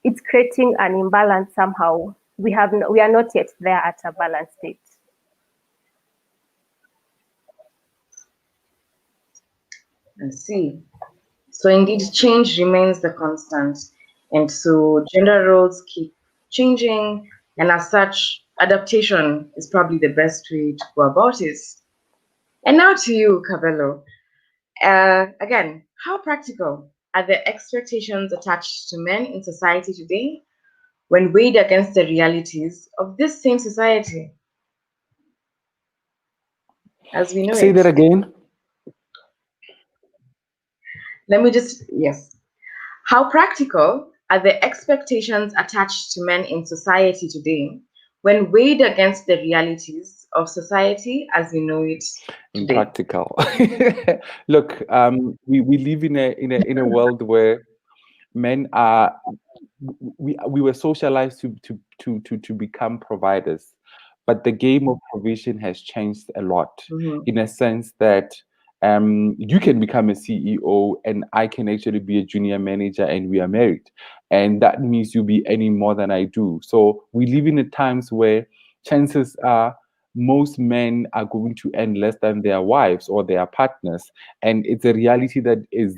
it's creating an imbalance somehow. We are not yet there at a balanced state. I see. So indeed, change remains the constant, and so gender roles keep changing, and as such, adaptation is probably the best way to go about it. And now to you, Cabello. Again, how practical are the expectations attached to men in society today when weighed against the realities of this same society as we know Say it? that again. Let me just, yes. How practical are the expectations attached to men in society today when weighed against the realities of society as we know it today? Impractical. Look, we live in a world where men are we were socialized to become providers, but the game of provision has changed a lot, Mhm. in a sense that you can become a CEO and I can actually be a junior manager and we are married, and that means you'll be earning more than I do. So we live in a times where chances are most men are going to earn less than their wives or their partners, and it's a reality that is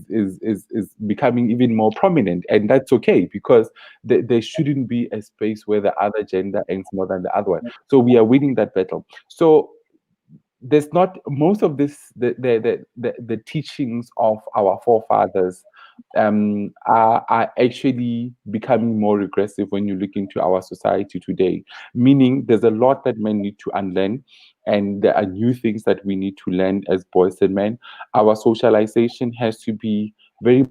becoming even more prominent, and that's okay because there shouldn't be a space where the other gender earns more than the other one. So we are winning that battle. So there's not most of this the teachings of our forefathers are actually becoming more regressive when you look into our society today, meaning there's a lot that men need to unlearn, and there are new things that we need to learn as boys and men. Our socialization has to be very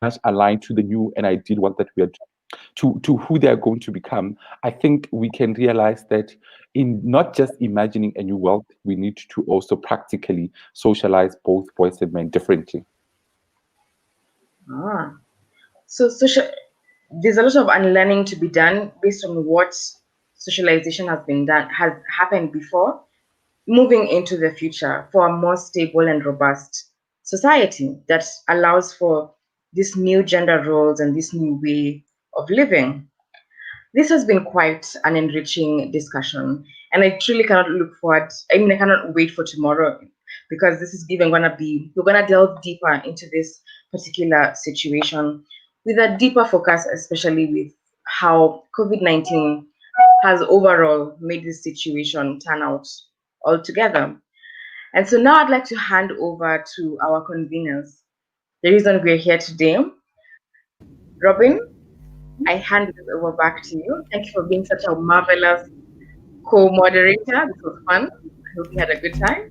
much aligned to the new, and I deal with that we are doing. And to who they are going to become, I think we can realize that in not just imagining a new world, we need to also practically socialize both boys and men differently. Ah. So there's a lot of unlearning to be done based on what socialization has happened before, moving into the future for a more stable and robust society that allows for this new gender roles and this new way of living. This has been quite an enriching discussion, and I truly cannot look forward. I mean, I cannot wait for tomorrow because this is even gonna be we're gonna delve deeper into this particular situation with a deeper focus, especially with how COVID-19 has overall made this situation turn out altogether. And so now I'd like to hand over to our conveners. The reason we're here today, Robin, I hand this over back to you. Thank you for being such a marvelous co-moderator. This was fun. I hope you had a good time.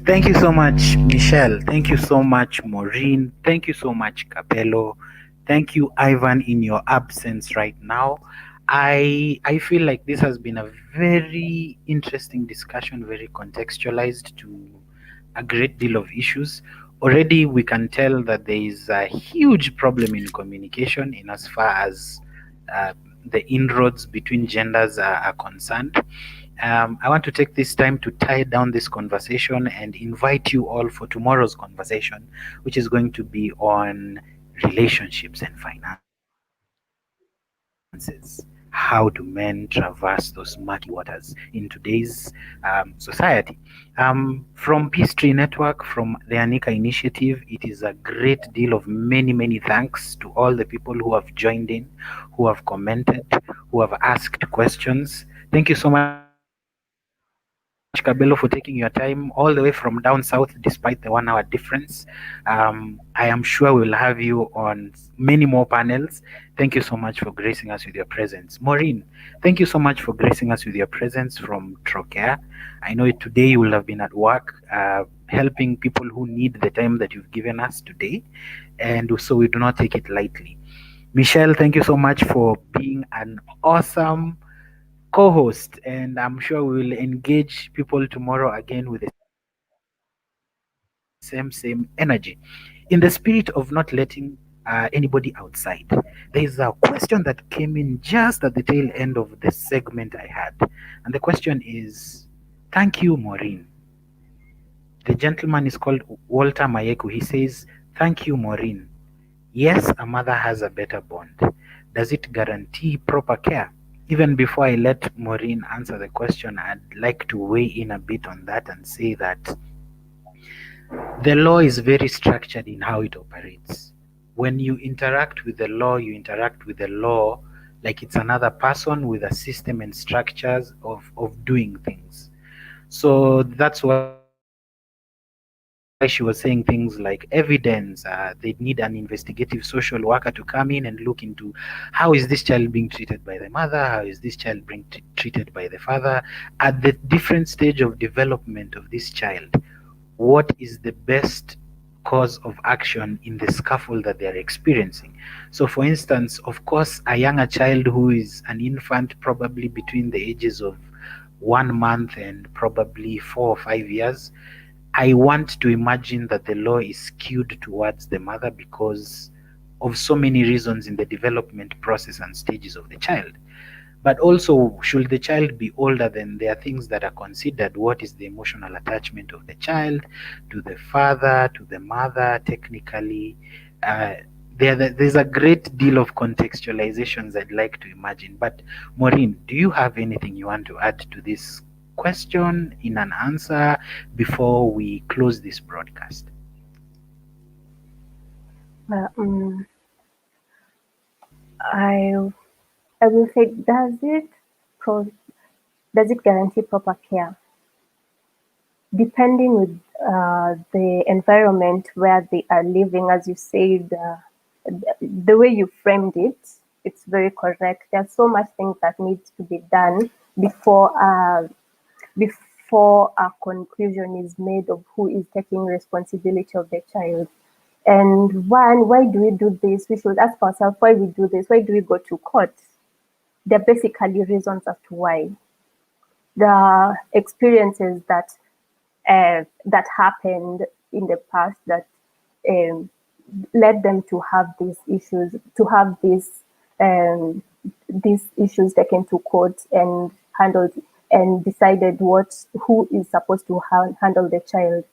Thank you so much, Michelle. Thank you so much, Maureen. Thank you so much, Capello. Thank you, Ivan, in your absence right now. I feel like this has been a very interesting discussion, very contextualized to a great deal of issues. Already, we can tell that there is a huge problem in communication in as far as uh, the inroads between genders are concerned. I want to take this time to tie down this conversation and invite you all for tomorrow's conversation, which is going to be on relationships and finances. How do men traverse those murky waters in today's society? From Peace Tree Network, from the Anika Initiative, it is a great deal of many thanks to all the people who have joined in, who have commented, who have asked questions. Thank you so much for being part of this conversation. Cabello, for taking your time all the way from down south, despite the 1 hour difference. I am sure we'll have you on many more panels. Thank you so much for gracing us with your presence. Maureen, thank you so much for gracing us with your presence from Trocare. I know today you will have been at work helping people who need the time that you've given us today, and so we do not take it lightly. Michelle, thank you so much for being an awesome co-host, and I'm sure we will engage people tomorrow again with the same energy, in the spirit of not letting anybody outside. There is a question that came in just at the tail end of the segment I had, and the question is, thank you, Maureen. The gentleman is called Walter Mayeku. He says, thank you, Maureen. Yes, a mother has a better bond. Does it guarantee proper care? Even before I let Maureen answer the question, I'd like to weigh in a bit on that and say that the law is very structured in how it operates. When you interact with the law, you interact with the law like it's another person with a system and structures of doing things. So that's why she was saying things like evidence. They'd need an investigative social worker to come in and look into how is this child being treated by the mother, how is this child being treated by the father. At the different stage of development of this child, what is the best cause of action in the scaffold that they are experiencing? So, for instance, of course, a younger child who is an infant, probably between the ages of 1 month and probably 4 or 5 years, I want to imagine that the law is skewed towards the mother because of so many reasons in the development process and stages of the child. But also, should the child be older, then there are things that are considered. What is the emotional attachment of the child to the father, to the mother, technically? Uh, there's a great deal of contextualizations I'd like to imagine. But Maureen, do you have anything you want to add to this question in an answer before we close this broadcast? Uh, um, I I will say, pro, does it guarantee proper care? Depending with the environment where they are living, as you said, the way you framed it, it's very correct. There's so much things that needs to be done before before a conclusion is made of who is taking responsibility of the child. And one, why do we do this? We should ask ourselves why we do this. Why do we go to court? They're basically reasons as to why. The experiences that happened in the past that um, led them to have these issues, to have these issues taken to court and handled and decided who is supposed to handle the child.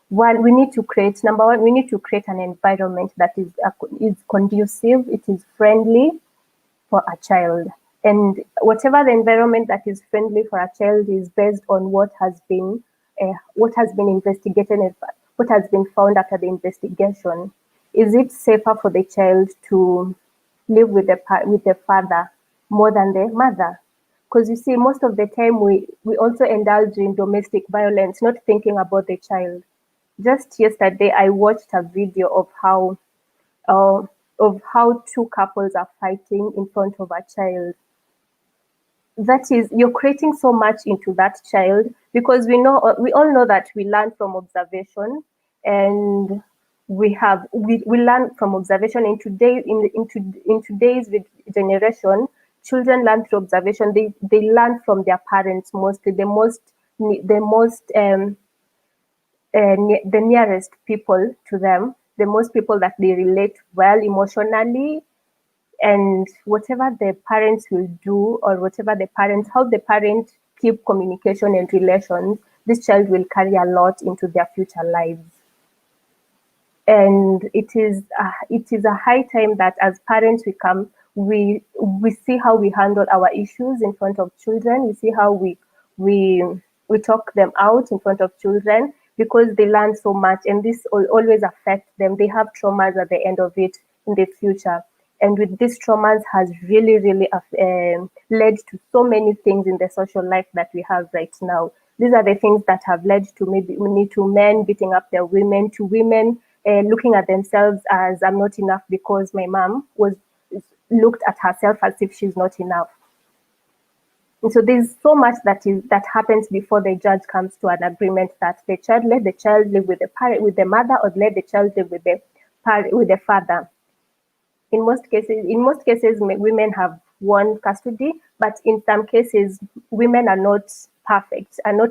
One, we need to create, number one, we need to create an environment that is conducive, it is friendly for a child. And whatever the environment that is friendly for a child is based on what has been investigated and what has been found after the investigation. Is it safer for the child to live with the father more than the mother? Because you see, most of the time we also indulge in domestic violence, not thinking about the child. Just yesterday, I watched a video uh, of how two couples are fighting in front of a child. That is, you're creating so much into that child, because we all know that we learn from observation, and we learn from observation. In today's generation, children learn through observation. They learn from their parents mostly. The nearest people to them, the most people that they relate well emotionally, and whatever the parents will do, or how the parents keep communication and relations, this child will carry a lot into their future lives. And it is a high time that as parents we see how we handle our issues in front of children. We see how we we talk them out in front of children, because they learn so much, and this will always affect them. They have traumas at the end of it in the future, and with these traumas has really led to so many things in the social life that we have right now. These are the things that have led to maybe to men beating up their women, to women looking at themselves as I'm not enough because my mom was looked at herself as if she's not enough. And so there's so much that happens before the judge comes to an agreement that the child let the child live with the parent, with the mother, or let the child live with the parent, with the father. In most cases, women have won custody, but in some cases, women are not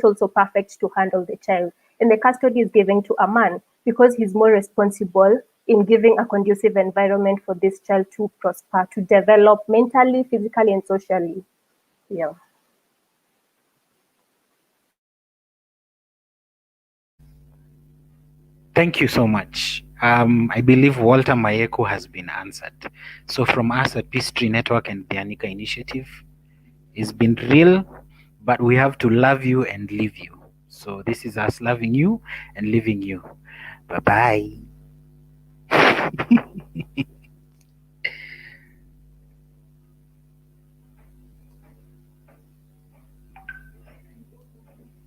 also perfect to handle the child. And the custody is given to a man because he's more responsible in giving a conducive environment for this child to prosper, to develop mentally, physically, and socially. Yeah. Thank you so much. I believe Walter Mayeku has been answered. So from us at Peace Tree Network and the Anika Initiative, it's been real, but we have to love you and leave you. So this is us loving you and leaving you. Bye bye.